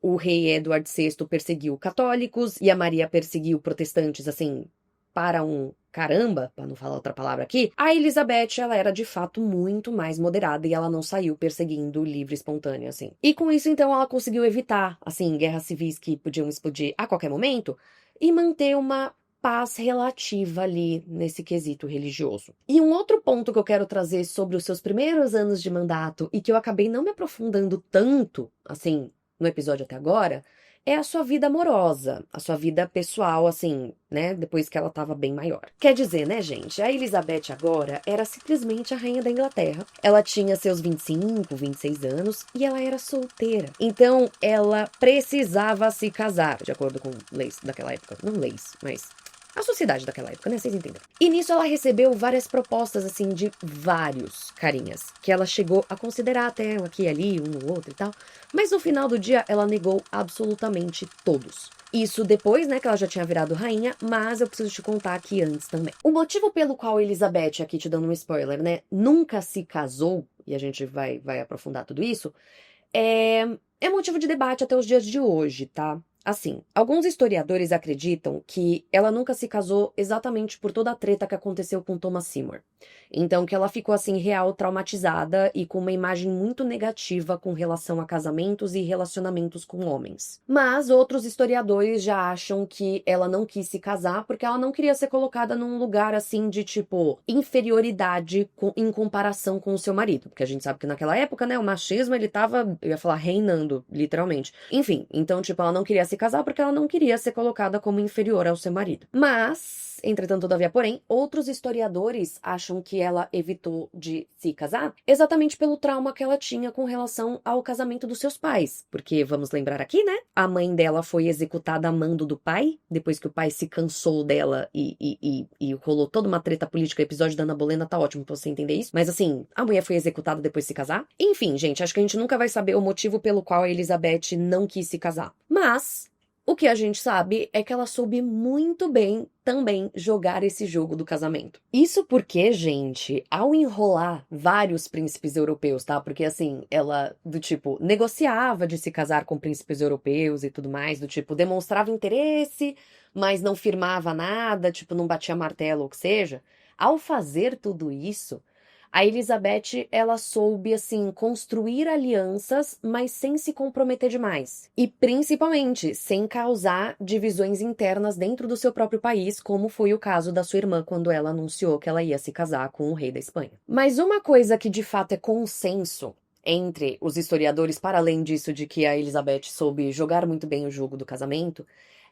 o rei Edward VI perseguiu católicos e a Maria perseguiu protestantes, assim, para um caramba, para não falar outra palavra aqui, a Elizabeth, ela era de fato muito mais moderada e ela não saiu perseguindo livre e espontâneo, assim. E com isso, então, ela conseguiu evitar, assim, guerras civis que podiam explodir a qualquer momento e manter uma paz relativa ali nesse quesito religioso. E um outro ponto que eu quero trazer sobre os seus primeiros anos de mandato e que eu acabei não me aprofundando tanto, assim, no episódio até agora, é a sua vida amorosa, a sua vida pessoal, assim, né, depois que ela tava bem maior. Quer dizer, né, gente, a Elizabeth agora era simplesmente a rainha da Inglaterra. Ela tinha seus 25, 26 anos e ela era solteira. Então, ela precisava se casar, de acordo com leis daquela época. Não leis, mas a sociedade daquela época, né? Vocês entendem. E nisso ela recebeu várias propostas, assim, de vários carinhas, que ela chegou a considerar até aqui e ali, um no outro e tal. Mas no final do dia, ela negou absolutamente todos. Isso depois, né, que ela já tinha virado rainha, mas eu preciso te contar aqui antes também. O motivo pelo qual Elizabeth, aqui te dando um spoiler, né, nunca se casou, e a gente vai aprofundar tudo isso, é motivo de debate até os dias de hoje, tá? Assim, alguns historiadores acreditam que ela nunca se casou exatamente por toda a treta que aconteceu com Thomas Seymour. Então, que ela ficou, assim, real traumatizada e com uma imagem muito negativa com relação a casamentos e relacionamentos com homens. Mas outros historiadores já acham que ela não quis se casar porque ela não queria ser colocada num lugar, assim, de, tipo, inferioridade em comparação com o seu marido. Porque a gente sabe que naquela época, né, o machismo, ele tava, eu ia falar, reinando, literalmente. Enfim, então, tipo, ela não queria se casar porque ela não queria ser colocada como inferior ao seu marido. Mas, entretanto, todavia, porém, outros historiadores acham que ela evitou de se casar exatamente pelo trauma que ela tinha com relação ao casamento dos seus pais. Porque, vamos lembrar aqui, né? A mãe dela foi executada a mando do pai, depois que o pai se cansou dela e rolou toda uma treta política. O episódio da Ana Bolena tá ótimo pra você entender isso. Mas, assim, a mulher foi executada depois de se casar. Enfim, gente, acho que a gente nunca vai saber o motivo pelo qual a Elizabeth não quis se casar. Mas o que a gente sabe é que ela soube muito bem também jogar esse jogo do casamento. Isso porque, gente, ao enrolar vários príncipes europeus, tá? Porque, assim, ela, do tipo, negociava de se casar com príncipes europeus e tudo mais, do tipo, demonstrava interesse, mas não firmava nada, tipo, não batia martelo ou o que seja. Ao fazer tudo isso, a Elizabeth, ela soube, assim, construir alianças, mas sem se comprometer demais. E, principalmente, sem causar divisões internas dentro do seu próprio país, como foi o caso da sua irmã quando ela anunciou que ela ia se casar com o rei da Espanha. Mas uma coisa que, de fato, é consenso entre os historiadores, para além disso de que a Elizabeth soube jogar muito bem o jogo do casamento,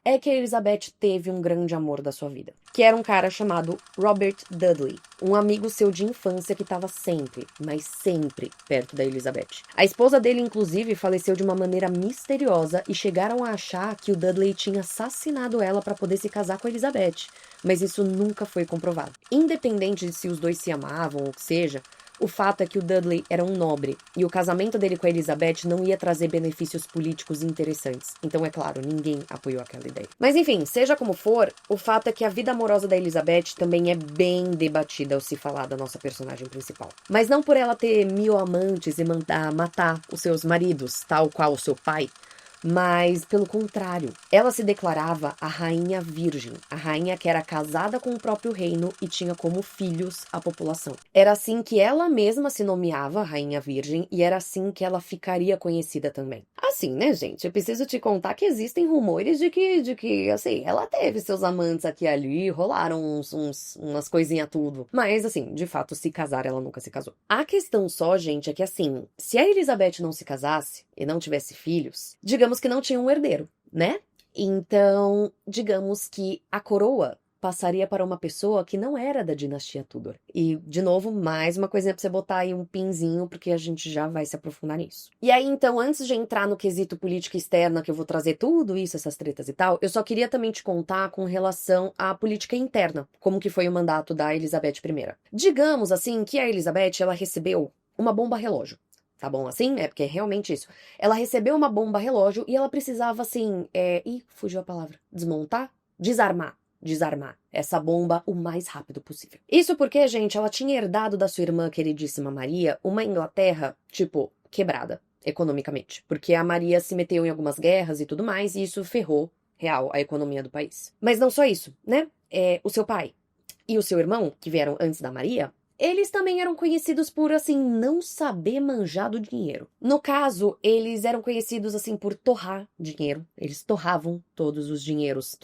é que a Elizabeth teve um grande amor da sua vida, que era um cara chamado Robert Dudley, um amigo seu de infância que estava sempre, mas sempre perto da Elizabeth. A esposa dele, inclusive, faleceu de uma maneira misteriosa e chegaram a achar que o Dudley tinha assassinado ela para poder se casar com a Elizabeth, mas isso nunca foi comprovado. Independente de se os dois se amavam ou o que seja, o fato é que o Dudley era um nobre, e o casamento dele com a Elizabeth não ia trazer benefícios políticos interessantes. Então, é claro, ninguém apoiou aquela ideia. Mas enfim, seja como for, o fato é que a vida amorosa da Elizabeth também é bem debatida ao se falar da nossa personagem principal. Mas não por ela ter 1000 amantes e mandar matar os seus maridos, tal qual o seu pai, mas, pelo contrário, ela se declarava a rainha virgem, a rainha que era casada com o próprio reino e tinha como filhos a população. Era assim que ela mesma se nomeava rainha virgem e era assim que ela ficaria conhecida também. Assim, né, gente? Eu preciso te contar que existem rumores de que assim, ela teve seus amantes aqui e ali, rolaram umas coisinhas tudo. Mas, assim, de fato, se casar, ela nunca se casou. A questão só, gente, é que assim, se a Elizabeth não se casasse e não tivesse filhos, digamos que não tinha um herdeiro, né? Então, digamos que a coroa passaria para uma pessoa que não era da dinastia Tudor. E, de novo, mais uma coisinha pra você botar aí um pinzinho, porque a gente já vai se aprofundar nisso. E aí, então, antes de entrar no quesito política externa, que eu vou trazer tudo isso, essas tretas e tal, eu só queria também te contar com relação à política interna, como que foi o mandato da Elizabeth I. Digamos, assim, que a Elizabeth, ela recebeu uma bomba relógio. Tá bom assim? É porque é realmente isso. Ela recebeu uma bomba relógio e ela precisava, assim, Ih, fugiu a palavra. Desmontar? Desarmar essa bomba o mais rápido possível. Isso porque, gente, ela tinha herdado da sua irmã queridíssima Maria uma Inglaterra, tipo, quebrada. economicamente, porque a Maria se meteu em algumas guerras e tudo mais, e isso ferrou, real, a economia do país. Mas não só isso, né? O seu pai e o seu irmão, que vieram antes da Maria, eles também eram conhecidos por, assim, não saber manjar do dinheiro. No caso, eles eram conhecidos, assim, por torrar dinheiro. Eles torravam todos os dinheiros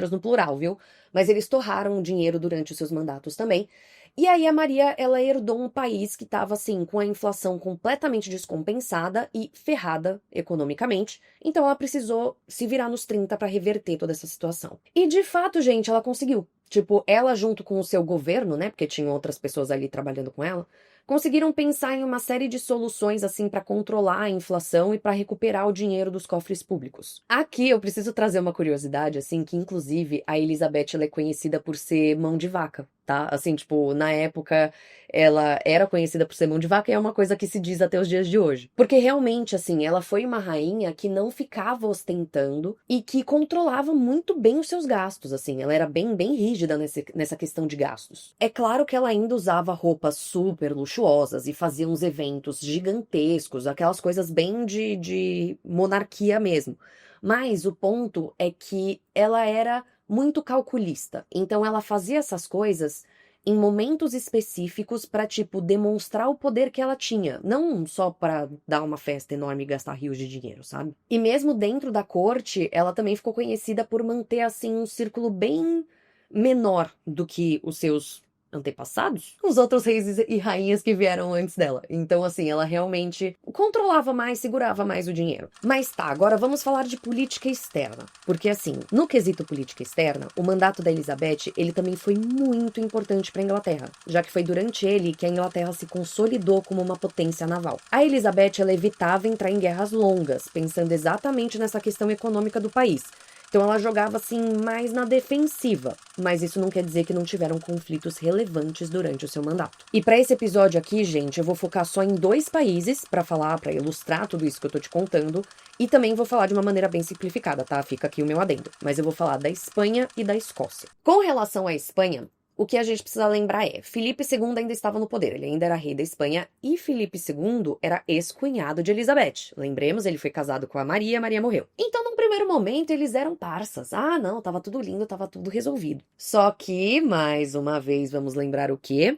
no plural, viu? Mas eles torraram dinheiro durante os seus mandatos também. E aí a Maria, ela herdou um país que estava, assim, com a inflação completamente descompensada e ferrada economicamente. Então ela precisou se virar nos 30 para reverter toda essa situação. E de fato, gente, ela conseguiu. Tipo, ela junto com o seu governo, né, porque tinham outras pessoas ali trabalhando com ela, conseguiram pensar em uma série de soluções assim para controlar a inflação e para recuperar o dinheiro dos cofres públicos. Aqui eu preciso trazer uma curiosidade assim, que inclusive a Elizabeth ela é conhecida por ser mão de vaca, tá? Assim, tipo, na época ela era conhecida por ser mão de vaca e é uma coisa que se diz até os dias de hoje. Porque realmente, assim, ela foi uma rainha que não ficava ostentando e que controlava muito bem os seus gastos, assim. Ela era bem rígida nessa questão de gastos. É claro que ela ainda usava roupas super luxuosas e fazia uns eventos gigantescos, aquelas coisas bem de monarquia mesmo. Mas o ponto é que ela era muito calculista. Então ela fazia essas coisas em momentos específicos para, tipo, demonstrar o poder que ela tinha, não só para dar uma festa enorme e gastar rios de dinheiro, sabe? E mesmo dentro da corte, ela também ficou conhecida por manter, assim, um círculo bem menor do que os seus antepassados, os outros reis e rainhas que vieram antes dela. Então, assim, ela realmente controlava mais, segurava mais o dinheiro. Mas tá, agora vamos falar de política externa. Porque, assim, no quesito política externa, o mandato da Elizabeth, ele também foi muito importante para a Inglaterra, já que foi durante ele que a Inglaterra se consolidou como uma potência naval. A Elizabeth, ela evitava entrar em guerras longas, pensando exatamente nessa questão econômica do país. Então ela jogava assim mais na defensiva, mas isso não quer dizer que não tiveram conflitos relevantes durante o seu mandato. E para esse episódio aqui, gente, eu vou focar só em 2 países para falar, para ilustrar tudo isso que eu tô te contando, e também vou falar de uma maneira bem simplificada, tá? Fica aqui o meu adendo, mas eu vou falar da Espanha e da Escócia. Com relação à Espanha, o que a gente precisa lembrar é, Filipe II ainda estava no poder, ele ainda era rei da Espanha, e Filipe II era ex-cunhado de Elizabeth. Lembremos, ele foi casado com a Maria morreu. Então, num primeiro momento, eles eram parças. Ah, não, tava tudo lindo, tava tudo resolvido. Só que, mais uma vez, vamos lembrar o quê?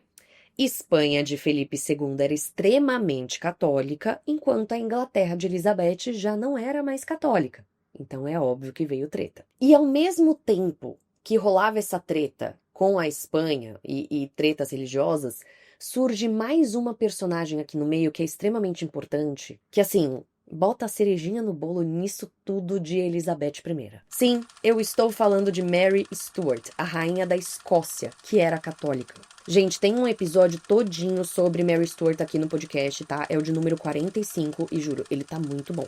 Espanha de Felipe II era extremamente católica, enquanto a Inglaterra de Elizabeth já não era mais católica. Então é óbvio que veio treta. E ao mesmo tempo que rolava essa treta com a Espanha e tretas religiosas, surge mais uma personagem aqui no meio que é extremamente importante, que assim, bota a cerejinha no bolo nisso tudo de Elizabeth I. Sim, eu estou falando de Mary Stuart, a rainha da Escócia, que era católica. Gente, tem um episódio todinho sobre Mary Stuart aqui no podcast, tá? É o de número 45 e juro, ele tá muito bom.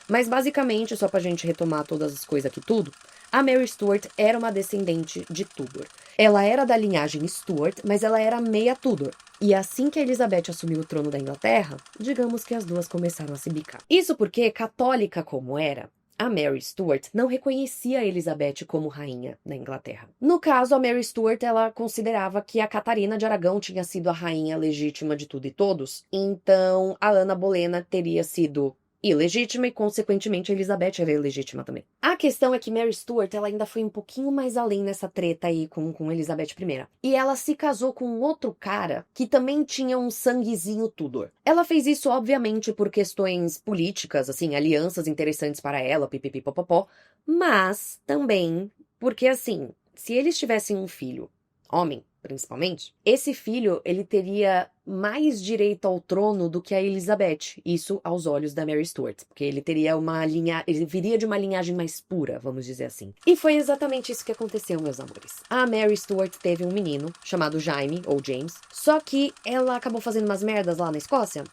Mas basicamente, só pra gente retomar todas as coisas aqui tudo, a Mary Stuart era uma descendente de Tudor. Ela era da linhagem Stuart, mas ela era meia Tudor. E assim que a Elizabeth assumiu o trono da Inglaterra, digamos que as duas começaram a se bicar. Isso porque, católica como era, a Mary Stuart não reconhecia a Elizabeth como rainha da Inglaterra. No caso, a Mary Stuart, ela considerava que a Catarina de Aragão tinha sido a rainha legítima de tudo e todos, então a Ana Bolena teria sido ilegítima e, consequentemente, a Elizabeth era ilegítima também. A questão é que Mary Stuart, ela ainda foi um pouquinho mais além nessa treta aí com Elizabeth I. E ela se casou com outro cara que também tinha um sanguezinho Tudor. Ela fez isso, obviamente, por questões políticas, assim, alianças interessantes para ela, pipipipopopó, mas também porque, assim, se eles tivessem um filho, homem, principalmente, esse filho, ele teria mais direito ao trono do que a Elizabeth, isso aos olhos da Mary Stuart, porque ele teria ele viria de uma linhagem mais pura, vamos dizer assim. E foi exatamente isso que aconteceu, meus amores. A Mary Stuart teve um menino chamado Jaime, ou James, só que ela acabou fazendo umas merdas lá na Escócia,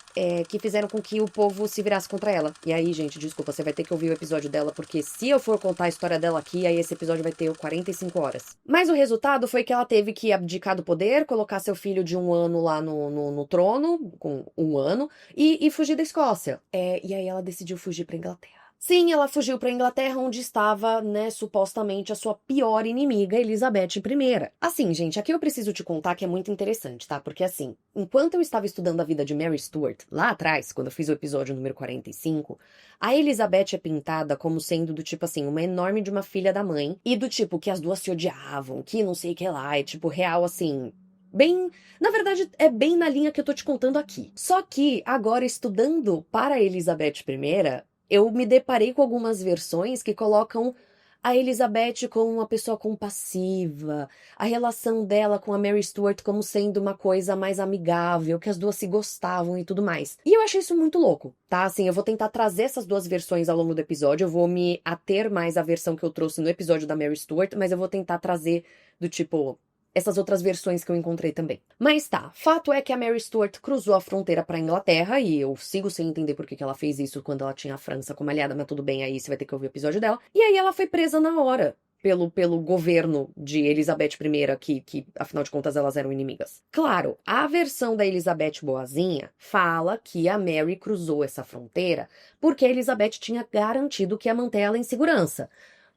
que fizeram com que o povo se virasse contra ela. E aí, gente, desculpa, você vai ter que ouvir o episódio dela, porque se eu for contar a história dela aqui, aí esse episódio vai ter 45 horas. Mas o resultado foi que ela teve que abdicar do poder, colocar seu filho de 1 ano lá no trono, com 1 ano, e fugir da Escócia. E aí ela decidiu fugir pra Inglaterra. Sim, ela fugiu pra Inglaterra, onde estava, né, supostamente a sua pior inimiga, Elizabeth I. Assim, gente, aqui eu preciso te contar que é muito interessante, tá? Porque assim, enquanto eu estava estudando a vida de Mary Stuart, lá atrás, quando eu fiz o episódio número 45, a Elizabeth é pintada como sendo do tipo assim, uma enorme de uma filha da mãe, e do tipo que as duas se odiavam, que não sei o que lá, é tipo real assim. Bem, na verdade, é bem na linha que eu tô te contando aqui. Só que, agora, estudando para Elizabeth I, eu me deparei com algumas versões que colocam a Elizabeth como uma pessoa compassiva, a relação dela com a Mary Stuart como sendo uma coisa mais amigável, que as duas se gostavam e tudo mais. E eu achei isso muito louco, tá? Assim, eu vou tentar trazer essas duas versões ao longo do episódio, eu vou me ater mais à versão que eu trouxe no episódio da Mary Stuart, mas eu vou tentar trazer do tipo essas outras versões que eu encontrei também. Mas tá, fato é que a Mary Stuart cruzou a fronteira pra Inglaterra, e eu sigo sem entender por que ela fez isso quando ela tinha a França como aliada, mas tudo bem, aí você vai ter que ouvir o episódio dela. E aí ela foi presa na hora. Pelo governo de Elizabeth I, que afinal de contas elas eram inimigas. Claro, a versão da Elizabeth Boazinha fala que a Mary cruzou essa fronteira porque a Elizabeth tinha garantido que ia manter ela em segurança.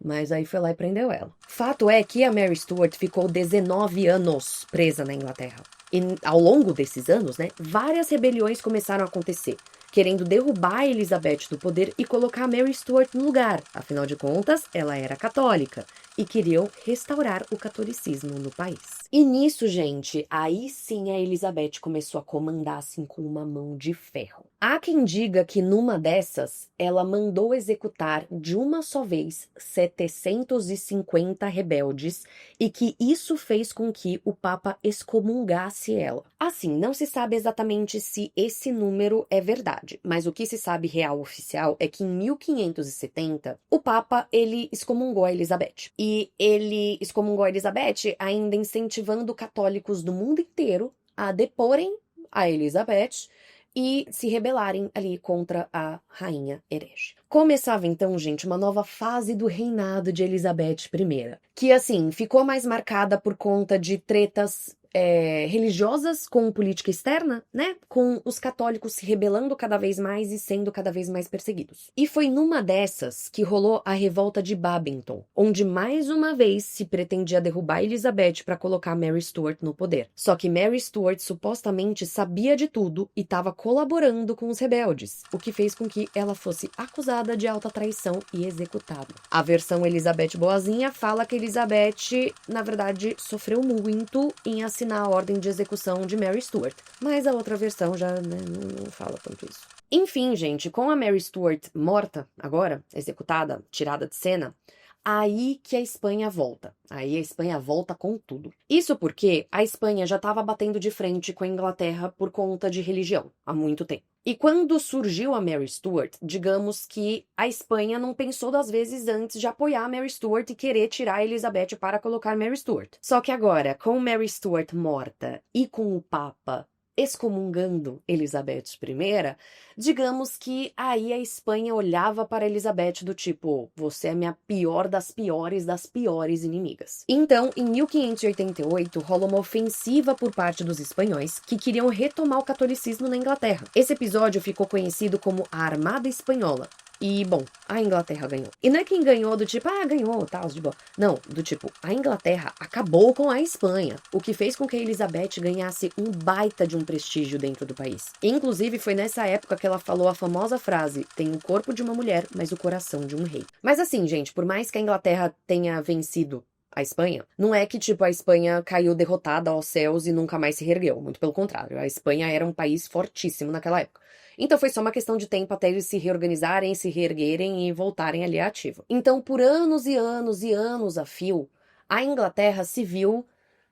Mas aí foi lá e prendeu ela. Fato é que a Mary Stuart ficou 19 anos presa na Inglaterra. E ao longo desses anos, né, várias rebeliões começaram a acontecer, querendo derrubar a Elizabeth do poder e colocar a Mary Stuart no lugar. Afinal de contas, ela era católica e queriam restaurar o catolicismo no país. E nisso, gente, aí sim a Elizabeth começou a comandar assim com uma mão de ferro. Há quem diga que numa dessas, ela mandou executar de uma só vez 750 rebeldes e que isso fez com que o Papa excomungasse ela. Assim, não se sabe exatamente se esse número é verdade, mas o que se sabe real oficial é que em 1570 o Papa ele excomungou a Elizabeth. E ele excomungou a Elizabeth ainda incentivando católicos do mundo inteiro a deporem a Elizabeth e se rebelarem ali contra a rainha herege. Começava então, gente, uma nova fase do reinado de Elizabeth I, que assim, ficou mais marcada por conta de tretas religiosas com política externa, né? Com os católicos se rebelando cada vez mais e sendo cada vez mais perseguidos. E foi numa dessas que rolou a revolta de Babington, onde mais uma vez se pretendia derrubar Elizabeth para colocar Mary Stuart no poder. Só que Mary Stuart supostamente sabia de tudo e estava colaborando com os rebeldes, o que fez com que ela fosse acusada de alta traição e executada. A versão Elizabeth Boazinha fala que Elizabeth, na verdade, sofreu muito em assinar a ordem de execução de Mary Stuart, mas a outra versão já não fala tanto isso. Enfim, gente, com a Mary Stuart morta agora, executada, tirada de cena, aí que a Espanha volta. Aí a Espanha volta com tudo. Isso porque a Espanha já estava batendo de frente com a Inglaterra por conta de religião há muito tempo. E quando surgiu a Mary Stuart, digamos que a Espanha não pensou 2 vezes antes de apoiar a Mary Stuart e querer tirar a Elizabeth para colocar Mary Stuart. Só que agora, com Mary Stuart morta e com o Papa excomungando Elizabeth I, digamos que aí a Espanha olhava para Elizabeth do tipo, você é minha pior das piores inimigas. Então, em 1588, rola uma ofensiva por parte dos espanhóis que queriam retomar o catolicismo na Inglaterra. Esse episódio ficou conhecido como a Armada Espanhola. E, bom, a Inglaterra ganhou. E não é quem ganhou do tipo, ganhou, tal, de boa. Não, do tipo, a Inglaterra acabou com a Espanha, o que fez com que a Elizabeth ganhasse um baita de um prestígio dentro do país. Inclusive, foi nessa época que ela falou a famosa frase, tem o corpo de uma mulher, mas o coração de um rei. Mas assim, gente, por mais que a Inglaterra tenha vencido a Espanha, não é que, tipo, a Espanha caiu derrotada aos céus e nunca mais se reergueu. Muito pelo contrário, a Espanha era um país fortíssimo naquela época. Então foi só uma questão de tempo até eles se reorganizarem, se reerguerem e voltarem ali à ativa. Então, por anos e anos e anos a fio, a Inglaterra se viu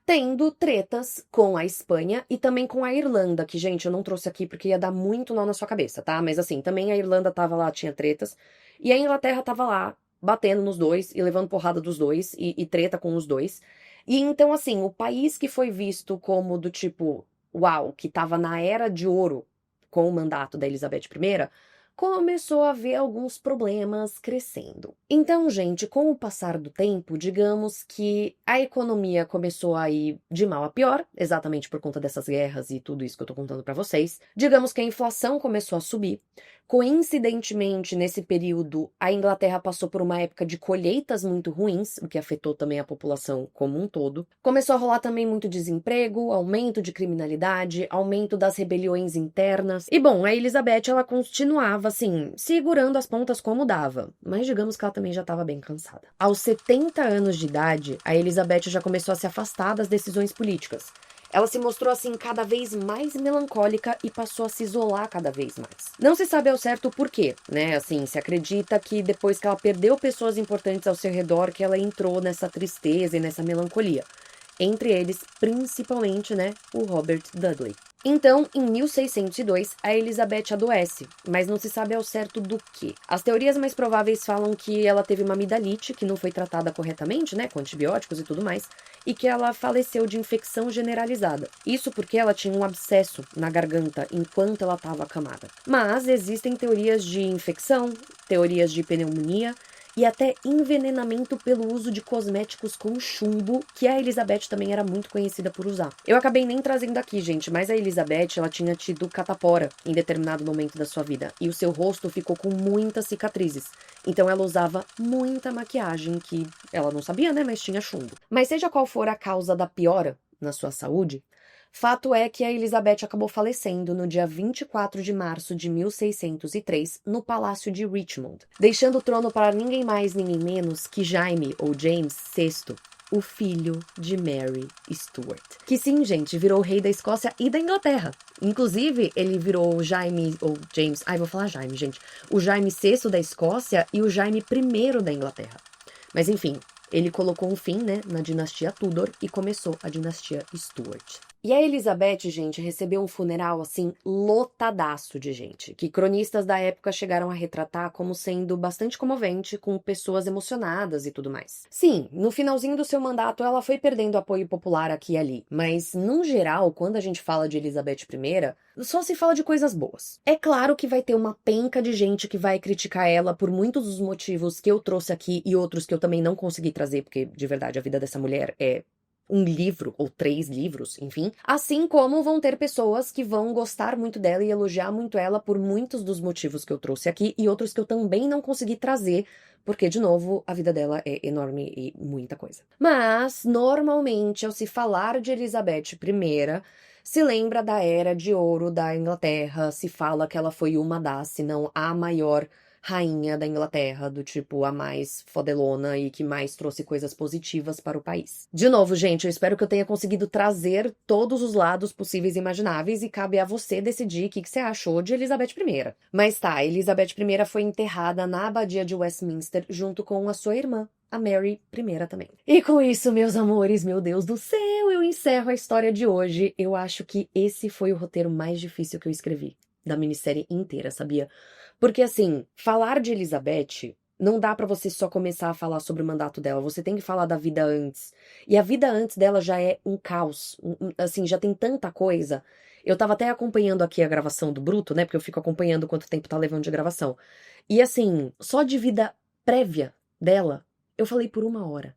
tendo tretas com a Espanha e também com a Irlanda, que, gente, eu não trouxe aqui porque ia dar muito nó na sua cabeça, tá? Mas assim, também a Irlanda tava lá, tinha tretas, e a Inglaterra tava lá, batendo nos dois e levando porrada dos dois e treta com os dois. E então, assim, o país que foi visto como do tipo, uau, que tava na era de ouro com o mandato da Elizabeth I, começou a ver alguns problemas crescendo. Então, gente, com o passar do tempo, digamos que a economia começou a ir de mal a pior, exatamente por conta dessas guerras e tudo isso que eu tô contando pra vocês. Digamos que a inflação começou a subir, Coincidentemente, nesse período, a Inglaterra passou por uma época de colheitas muito ruins, o que afetou também a população como um todo. Começou a rolar também muito desemprego, aumento de criminalidade, aumento das rebeliões internas. E bom, a Elizabeth, ela continuava, assim, segurando as pontas como dava, mas digamos que ela também já estava bem cansada. Aos 70 anos de idade, a Elizabeth já começou a se afastar das decisões políticas. Ela se mostrou assim cada vez mais melancólica e passou a se isolar cada vez mais. Não se sabe ao certo o porquê, né? Assim, se acredita que depois que ela perdeu pessoas importantes ao seu redor, que ela entrou nessa tristeza e nessa melancolia. Entre eles, principalmente, né, o Robert Dudley. Então, em 1602, a Elizabeth adoece, mas não se sabe ao certo do que. As teorias mais prováveis falam que ela teve uma amidalite, que não foi tratada corretamente, né, com antibióticos e tudo mais, e que ela faleceu de infecção generalizada. Isso porque ela tinha um abscesso na garganta enquanto ela estava acamada. Mas existem teorias de infecção, teorias de pneumonia, e até envenenamento pelo uso de cosméticos com chumbo, que a Elizabeth também era muito conhecida por usar. Eu acabei nem trazendo aqui, gente, mas a Elizabeth, ela tinha tido catapora em determinado momento da sua vida, e o seu rosto ficou com muitas cicatrizes. Então ela usava muita maquiagem que ela não sabia, né, mas tinha chumbo. Mas seja qual for a causa da piora na sua saúde, fato é que a Elizabeth acabou falecendo no dia 24 de março de 1603, no Palácio de Richmond, deixando o trono para ninguém mais, ninguém menos que Jaime, ou James VI, o filho de Mary Stuart. Que sim, gente, virou rei da Escócia e da Inglaterra. Inclusive, ele virou o Jaime, ou James, vou falar Jaime, gente, o Jaime VI da Escócia e o Jaime I da Inglaterra. Mas enfim, ele colocou um fim, né, na dinastia Tudor e começou a dinastia Stuart. E a Elizabeth, gente, recebeu um funeral, assim, lotadaço de gente, que cronistas da época chegaram a retratar como sendo bastante comovente, com pessoas emocionadas e tudo mais. Sim, no finalzinho do seu mandato ela foi perdendo apoio popular aqui e ali, mas, no geral, quando a gente fala de Elizabeth I, só se fala de coisas boas. É claro que vai ter uma penca de gente que vai criticar ela por muitos dos motivos que eu trouxe aqui e outros que eu também não consegui trazer, porque, de verdade, a vida dessa mulher é um livro, ou 3 livros, enfim. Assim como vão ter pessoas que vão gostar muito dela e elogiar muito ela por muitos dos motivos que eu trouxe aqui e outros que eu também não consegui trazer, porque, de novo, a vida dela é enorme e muita coisa. Mas, normalmente, ao se falar de Elizabeth I, se lembra da Era de Ouro da Inglaterra, se fala que ela foi uma das, se não a maior rainha da Inglaterra, do tipo a mais fodelona e que mais trouxe coisas positivas para o país. De novo, gente, eu espero que eu tenha conseguido trazer todos os lados possíveis e imagináveis e cabe a você decidir o que você achou de Elizabeth I. Mas tá, Elizabeth I foi enterrada na abadia de Westminster junto com a sua irmã, a Mary I também. E com isso, meus amores, meu Deus do céu, eu encerro a história de hoje. Eu acho que esse foi o roteiro mais difícil que eu escrevi da minissérie inteira, sabia? Porque, assim, falar de Elizabeth não dá pra você só começar a falar sobre o mandato dela, você tem que falar da vida antes. E a vida antes dela já é um caos, assim, já tem tanta coisa. Eu tava até acompanhando aqui a gravação do Bruto, né, porque eu fico acompanhando quanto tempo tá levando de gravação. E, assim, só de vida prévia dela, eu falei por 1 hora.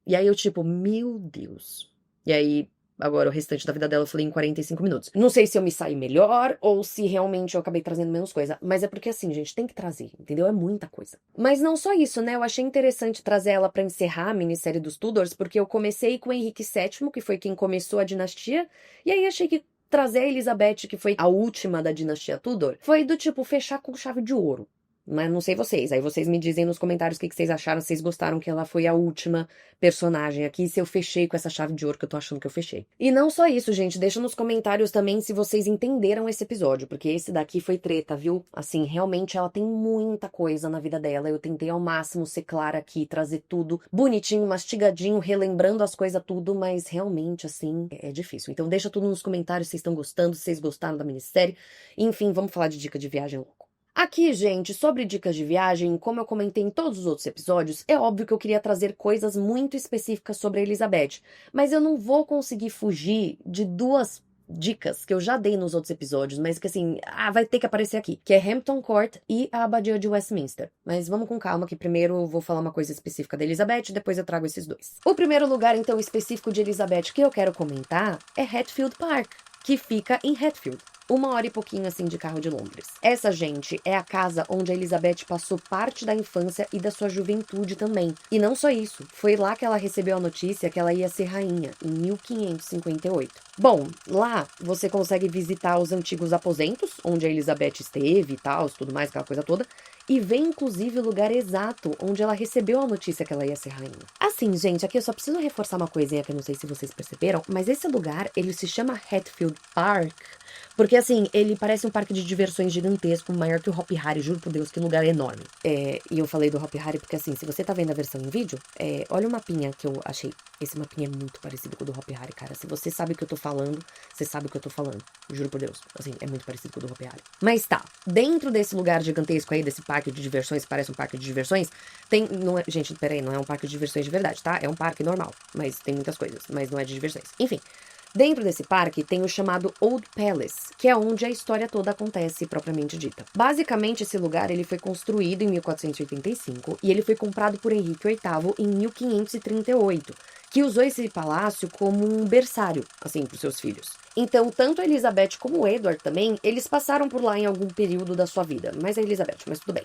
E aí eu, tipo, meu Deus. E aí, agora o restante da vida dela eu falei em 45 minutos. Não sei se eu me saí melhor ou se realmente eu acabei trazendo menos coisa. Mas é porque assim, gente, tem que trazer, entendeu? É muita coisa. Mas não só isso, né? Eu achei interessante trazer ela pra encerrar a minissérie dos Tudors, porque eu comecei com o Henrique VII, que foi quem começou a dinastia. E aí achei que trazer a Elizabeth, que foi a última da dinastia Tudor, foi do tipo fechar com chave de ouro. Mas não sei vocês, aí vocês me dizem nos comentários o que vocês acharam, se vocês gostaram que ela foi a última personagem aqui, se eu fechei com essa chave de ouro que eu tô achando que eu fechei. E não só isso, gente, deixa nos comentários também se vocês entenderam esse episódio, porque esse daqui foi treta, viu? Assim, realmente ela tem muita coisa na vida dela, eu tentei ao máximo ser clara aqui, trazer tudo bonitinho, mastigadinho, relembrando as coisas tudo, mas realmente, assim, é difícil. Então deixa tudo nos comentários se vocês estão gostando, se vocês gostaram da minissérie. Enfim, vamos falar de dica de viagem louco. Aqui, gente, sobre dicas de viagem, como eu comentei em todos os outros episódios, é óbvio que eu queria trazer coisas muito específicas sobre a Elizabeth, mas eu não vou conseguir fugir de 2 dicas que eu já dei nos outros episódios, mas que assim, vai ter que aparecer aqui, que é Hampton Court e a Abadia de Westminster. Mas vamos com calma, que primeiro eu vou falar uma coisa específica da Elizabeth, depois eu trago esses 2. O primeiro lugar, então, específico de Elizabeth que eu quero comentar é Hatfield Park, que fica em Hatfield. 1 hora e pouquinho assim de carro de Londres. Essa, gente, é a casa onde a Elizabeth passou parte da infância e da sua juventude também. E não só isso, foi lá que ela recebeu a notícia que ela ia ser rainha, em 1558. Bom, lá você consegue visitar os antigos aposentos, onde a Elizabeth esteve e tal, tudo mais, aquela coisa toda, e ver inclusive o lugar exato onde ela recebeu a notícia que ela ia ser rainha. Assim, gente, aqui eu só preciso reforçar uma coisinha que eu não sei se vocês perceberam, mas esse lugar, ele se chama Hatfield Park, porque assim, ele parece um parque de diversões gigantesco, maior que o Hopi Hari, juro por Deus, que lugar enorme. E eu falei do Hopi Hari porque assim, se você tá vendo a versão em vídeo, olha o mapinha que eu achei. Esse mapinha é muito parecido com o do Hopi Hari, cara. Se você sabe o que eu tô falando, você sabe o que eu tô falando. Juro por Deus. Assim, é muito parecido com o do Hopi Hari. Mas tá, dentro desse lugar gigantesco aí, desse parque de diversões, que parece um parque de diversões, tem... Não é, gente, peraí, não é um parque de diversões de verdade, tá? É um parque normal, mas tem muitas coisas, mas não é de diversões. Enfim, dentro desse parque tem o chamado Old Palace, que é onde a história toda acontece propriamente dita. Basicamente, esse lugar ele foi construído em 1485 e ele foi comprado por Henrique VIII em 1538, que usou esse palácio como um berçário, assim, para os seus filhos. Então, tanto a Elizabeth como o Edward também, eles passaram por lá em algum período da sua vida. Mais a Elizabeth, mas tudo bem.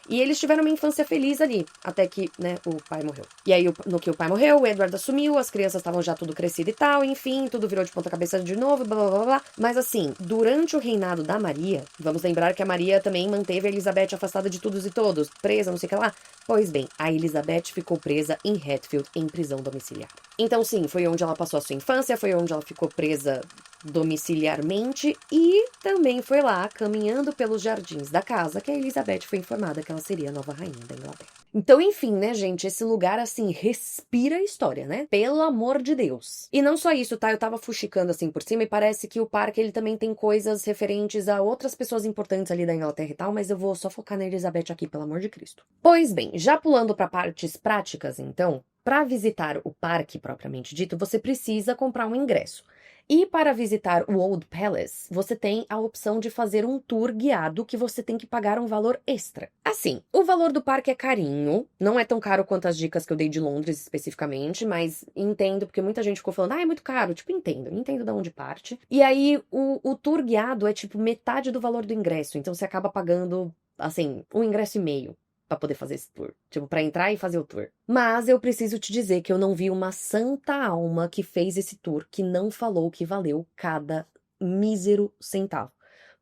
E eles tiveram uma infância feliz ali, até que, né, o pai morreu. E aí, no que o pai morreu, o Edward assumiu, as crianças estavam já tudo crescido e tal, enfim, tudo virou de ponta cabeça de novo, blá blá blá blá. Mas assim, durante o reinado da Maria, vamos lembrar que a Maria também manteve a Elizabeth afastada de todos e todos, presa, não sei o que lá. Pois bem, a Elizabeth ficou presa em Hatfield, em prisão domiciliar. Então sim, foi onde ela passou a sua infância, foi onde ela ficou presa domiciliarmente e também foi lá, caminhando pelos jardins da casa, que a Elizabeth foi informada que ela seria a nova rainha da Inglaterra. Então, enfim, né, gente, esse lugar, assim, respira história, né? Pelo amor de Deus. E não só isso, tá? Eu tava fuxicando, assim, por cima e parece que o parque, ele também tem coisas referentes a outras pessoas importantes ali da Inglaterra e tal, mas eu vou só focar na Elizabeth aqui, pelo amor de Cristo. Pois bem, já pulando pra partes práticas, então, para visitar o parque propriamente dito, você precisa comprar um ingresso. E para visitar o Old Palace, você tem a opção de fazer um tour guiado que você tem que pagar um valor extra. Assim, o valor do parque é carinho, não é tão caro quanto as dicas que eu dei de Londres especificamente, mas entendo, porque muita gente ficou falando, é muito caro. Tipo, entendo de onde parte. E aí, o tour guiado é tipo metade do valor do ingresso, então você acaba pagando, assim, um ingresso e meio pra poder fazer esse tour. Tipo, pra entrar e fazer o tour. Mas eu preciso te dizer que eu não vi uma santa alma que fez esse tour que não falou que valeu cada mísero centavo.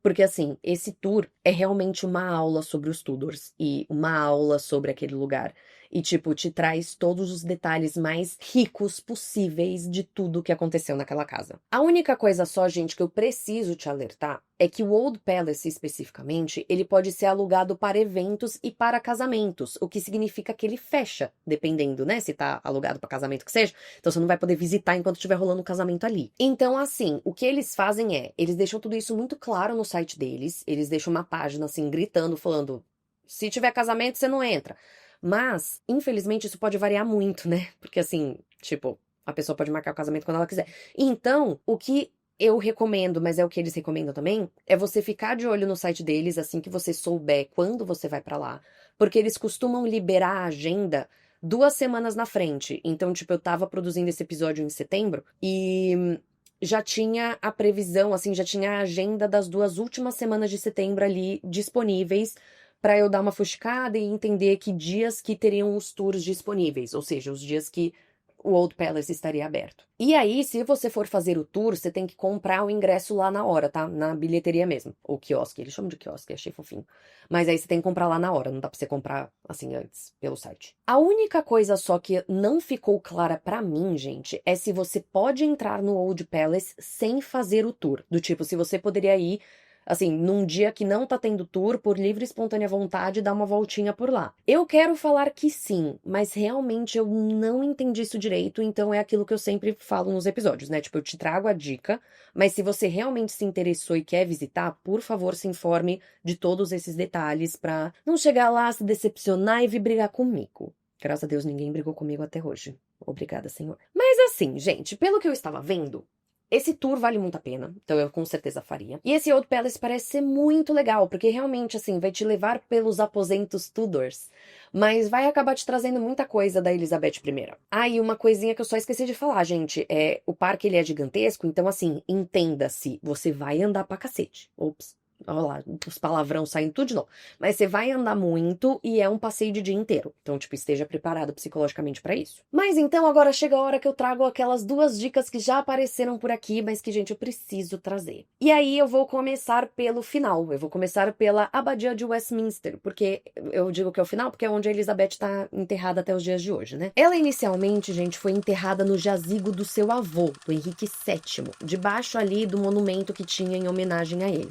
Porque, assim, esse tour é realmente uma aula sobre os Tudors e uma aula sobre aquele lugar. E, tipo, te traz todos os detalhes mais ricos possíveis de tudo que aconteceu naquela casa. A única coisa só, gente, que eu preciso te alertar é que o Old Palace, especificamente, ele pode ser alugado para eventos e para casamentos, o que significa que ele fecha, dependendo, né, se tá alugado para casamento que seja, então você não vai poder visitar enquanto estiver rolando um casamento ali. Então, assim, o que eles fazem é, eles deixam tudo isso muito claro no site deles, eles deixam uma página, assim, gritando, falando, se tiver casamento, você não entra. Mas, infelizmente, isso pode variar muito, né, porque assim, tipo, a pessoa pode marcar o casamento quando ela quiser. Então, o que eu recomendo, mas é o que eles recomendam também, é você ficar de olho no site deles assim que você souber quando você vai pra lá, porque eles costumam liberar a agenda 2 semanas na frente. Então, tipo, eu tava produzindo esse episódio em setembro e já tinha a previsão, assim, já tinha a agenda das 2 últimas semanas de setembro ali disponíveis pra eu dar uma fuxicada e entender que dias que teriam os tours disponíveis, ou seja, os dias que o Old Palace estaria aberto. E aí, se você for fazer o tour, você tem que comprar o ingresso lá na hora, tá? Na bilheteria mesmo. Ou quiosque, eles chamam de quiosque, achei fofinho. Mas aí você tem que comprar lá na hora, não dá pra você comprar assim antes, pelo site. A única coisa só que não ficou clara pra mim, gente, é se você pode entrar no Old Palace sem fazer o tour. Do tipo, se você poderia ir assim, num dia que não tá tendo tour, por livre e espontânea vontade, dar uma voltinha por lá. Eu quero falar que sim, mas realmente eu não entendi isso direito, então é aquilo que eu sempre falo nos episódios, né? Tipo, eu te trago a dica, mas se você realmente se interessou e quer visitar, por favor, se informe de todos esses detalhes pra não chegar lá, se decepcionar e vir brigar comigo. Graças a Deus ninguém brigou comigo até hoje. Obrigada, Senhor. Mas assim, gente, pelo que eu estava vendo, esse tour vale muito a pena, então eu com certeza faria. E esse Old Palace parece ser muito legal, porque realmente, assim, vai te levar pelos aposentos Tudors, mas vai acabar te trazendo muita coisa da Elizabeth I. Ah, e uma coisinha que eu só esqueci de falar, gente, o parque ele é gigantesco, então assim, entenda-se, você vai andar pra cacete. Ops. Olha lá, os palavrão saindo tudo de novo. Mas você vai andar muito e é um passeio de dia inteiro. Então, tipo, esteja preparado psicologicamente pra isso. Mas então, agora chega a hora que eu trago aquelas 2 dicas que já apareceram por aqui, mas que, gente, eu preciso trazer. E aí eu vou começar pelo final. Eu vou começar pela Abadia de Westminster, porque eu digo que é o final, porque é onde a Elizabeth tá enterrada até os dias de hoje, né? Ela inicialmente, gente, foi enterrada no jazigo do seu avô, do Henrique VII, debaixo ali do monumento que tinha em homenagem a ele.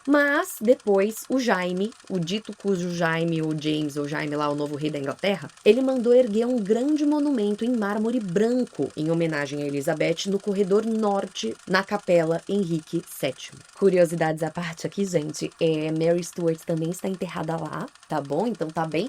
Mas, depois, o Jaime, o dito cujo Jaime, ou James, ou Jaime lá, o novo rei da Inglaterra, ele mandou erguer um grande monumento em mármore branco, em homenagem a Elizabeth, no corredor norte, na capela Henrique VII. Curiosidades à parte aqui, gente, Mary Stuart também está enterrada lá, tá bom? Então tá bem.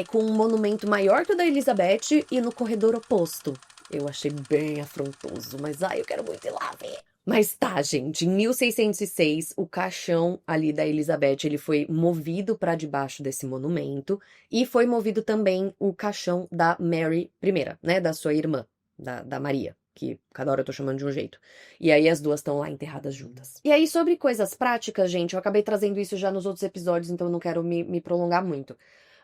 Com um monumento maior que o da Elizabeth e no corredor oposto. Eu achei bem afrontoso, mas eu quero muito ir lá ver. Mas tá, gente, em 1606, o caixão ali da Elizabeth, ele foi movido para debaixo desse monumento e foi movido também o caixão da Mary I, né, da sua irmã, da Maria, que cada hora eu tô chamando de um jeito. E aí as duas estão lá enterradas juntas. E aí sobre coisas práticas, gente, eu acabei trazendo isso já nos outros episódios, então eu não quero me prolongar muito.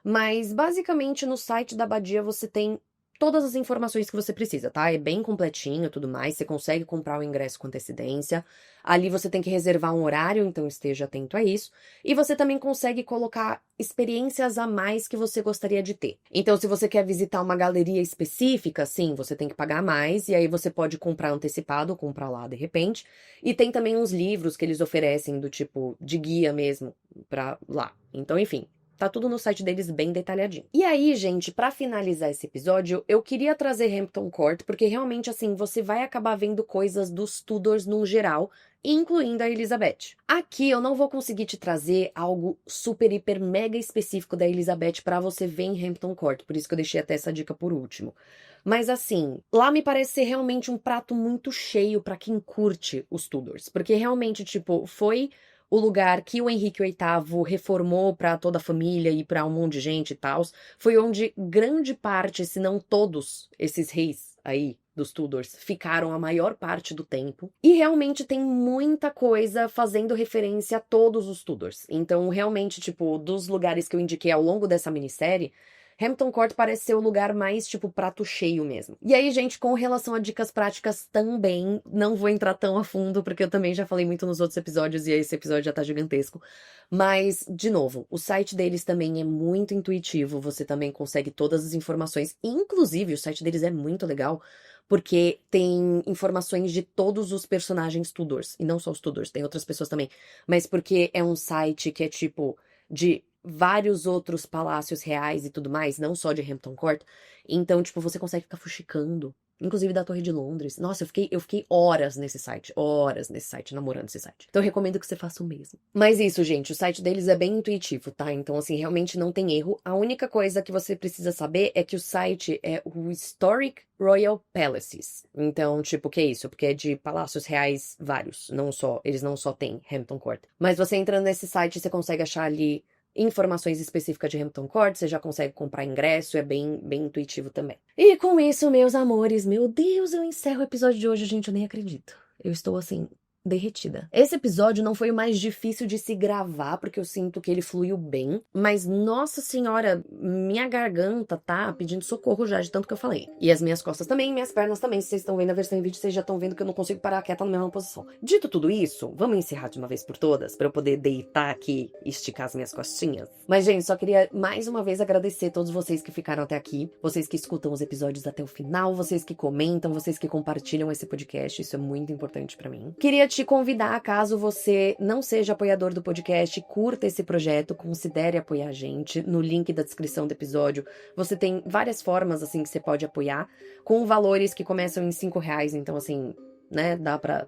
Mas basicamente no site da Abadia você tem todas as informações que você precisa, tá? É bem completinho e tudo mais, você consegue comprar o ingresso com antecedência. Ali você tem que reservar um horário, então esteja atento a isso. E você também consegue colocar experiências a mais que você gostaria de ter. Então, se você quer visitar uma galeria específica, sim, você tem que pagar mais, e aí você pode comprar antecipado ou comprar lá de repente. E tem também uns livros que eles oferecem do tipo de guia mesmo pra lá. Então, enfim. Tá tudo no site deles bem detalhadinho. E aí, gente, pra finalizar esse episódio, eu queria trazer Hampton Court, porque realmente, assim, você vai acabar vendo coisas dos Tudors num geral, incluindo a Elizabeth. Aqui eu não vou conseguir te trazer algo super, hiper, mega específico da Elizabeth pra você ver em Hampton Court, por isso que eu deixei até essa dica por último. Mas assim, lá me parece ser realmente um prato muito cheio pra quem curte os Tudors, porque realmente, tipo, foi o lugar que o Henrique VIII reformou para toda a família e para um monte de gente e tal, foi onde grande parte, se não todos esses reis aí dos Tudors ficaram a maior parte do tempo. E realmente tem muita coisa fazendo referência a todos os Tudors. Então, realmente, tipo, dos lugares que eu indiquei ao longo dessa minissérie, Hampton Court parece ser o lugar mais, tipo, prato cheio mesmo. E aí, gente, com relação a dicas práticas também, não vou entrar tão a fundo, porque eu também já falei muito nos outros episódios, e esse episódio já tá gigantesco. Mas, de novo, o site deles também é muito intuitivo, você também consegue todas as informações. Inclusive, o site deles é muito legal, porque tem informações de todos os personagens Tudors. E não só os Tudors, tem outras pessoas também. Mas porque é um site que é, tipo, de vários outros palácios reais e tudo mais, não só de Hampton Court. Então, tipo, você consegue ficar fuxicando. Inclusive da Torre de Londres. Nossa, eu fiquei horas nesse site, namorando esse site. Então eu recomendo que você faça o mesmo. Mas isso, gente, o site deles é bem intuitivo, tá? Então, assim, realmente não tem erro. A única coisa que você precisa saber é que o site é o Historic Royal Palaces. Então, tipo, o que é isso? Porque é de palácios reais vários, eles não só têm Hampton Court. Mas você entrando nesse site, você consegue achar ali informações específicas de Hampton Court, você já consegue comprar ingresso, é bem intuitivo também. E com isso, meus amores, meu Deus, eu encerro o episódio de hoje, gente, eu nem acredito. Eu estou, assim, derretida. Esse episódio não foi o mais difícil de se gravar, porque eu sinto que ele fluiu bem, mas, nossa senhora, minha garganta tá pedindo socorro já de tanto que eu falei. E as minhas costas também, minhas pernas também. Se vocês estão vendo a versão em vídeo, vocês já estão vendo que eu não consigo parar quieta na mesma posição. Dito tudo isso, vamos encerrar de uma vez por todas, pra eu poder deitar aqui e esticar as minhas costinhas? Mas, gente, só queria mais uma vez agradecer a todos vocês que ficaram até aqui, vocês que escutam os episódios até o final, vocês que comentam, vocês que compartilham esse podcast, isso é muito importante pra mim. Queria te convidar, caso você não seja apoiador do podcast, curta esse projeto, considere apoiar a gente. No link da descrição do episódio, você tem várias formas, assim, que você pode apoiar, com valores que começam em R$5, então, assim, né, dá pra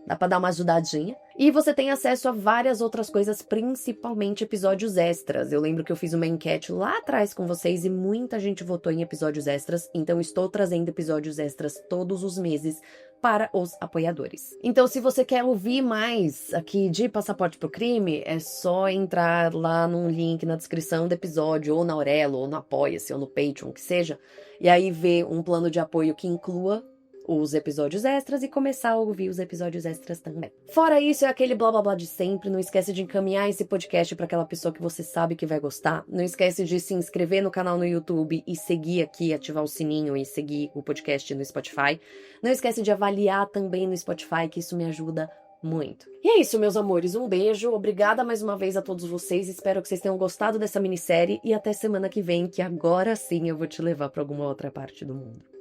Dá pra dar uma ajudadinha. E você tem acesso a várias outras coisas, principalmente episódios extras. Eu lembro que eu fiz uma enquete lá atrás com vocês e muita gente votou em episódios extras. Então estou trazendo episódios extras todos os meses para os apoiadores. Então, se você quer ouvir mais aqui de Passaporte pro Crime, é só entrar lá num link na descrição do episódio, ou na Aurelo, ou no Apoia-se, ou no Patreon, que seja, e aí ver um plano de apoio que inclua os episódios extras e começar a ouvir os episódios extras também. Fora isso, é aquele blá blá blá de sempre. Não esquece de encaminhar esse podcast para aquela pessoa que você sabe que vai gostar. Não esquece de se inscrever no canal no YouTube e seguir aqui, ativar o sininho e seguir o podcast no Spotify. Não esquece de avaliar também no Spotify, que isso me ajuda muito. E é isso, meus amores. Um beijo. Obrigada mais uma vez a todos vocês. Espero que vocês tenham gostado dessa minissérie e até semana que vem, que agora sim eu vou te levar para alguma outra parte do mundo.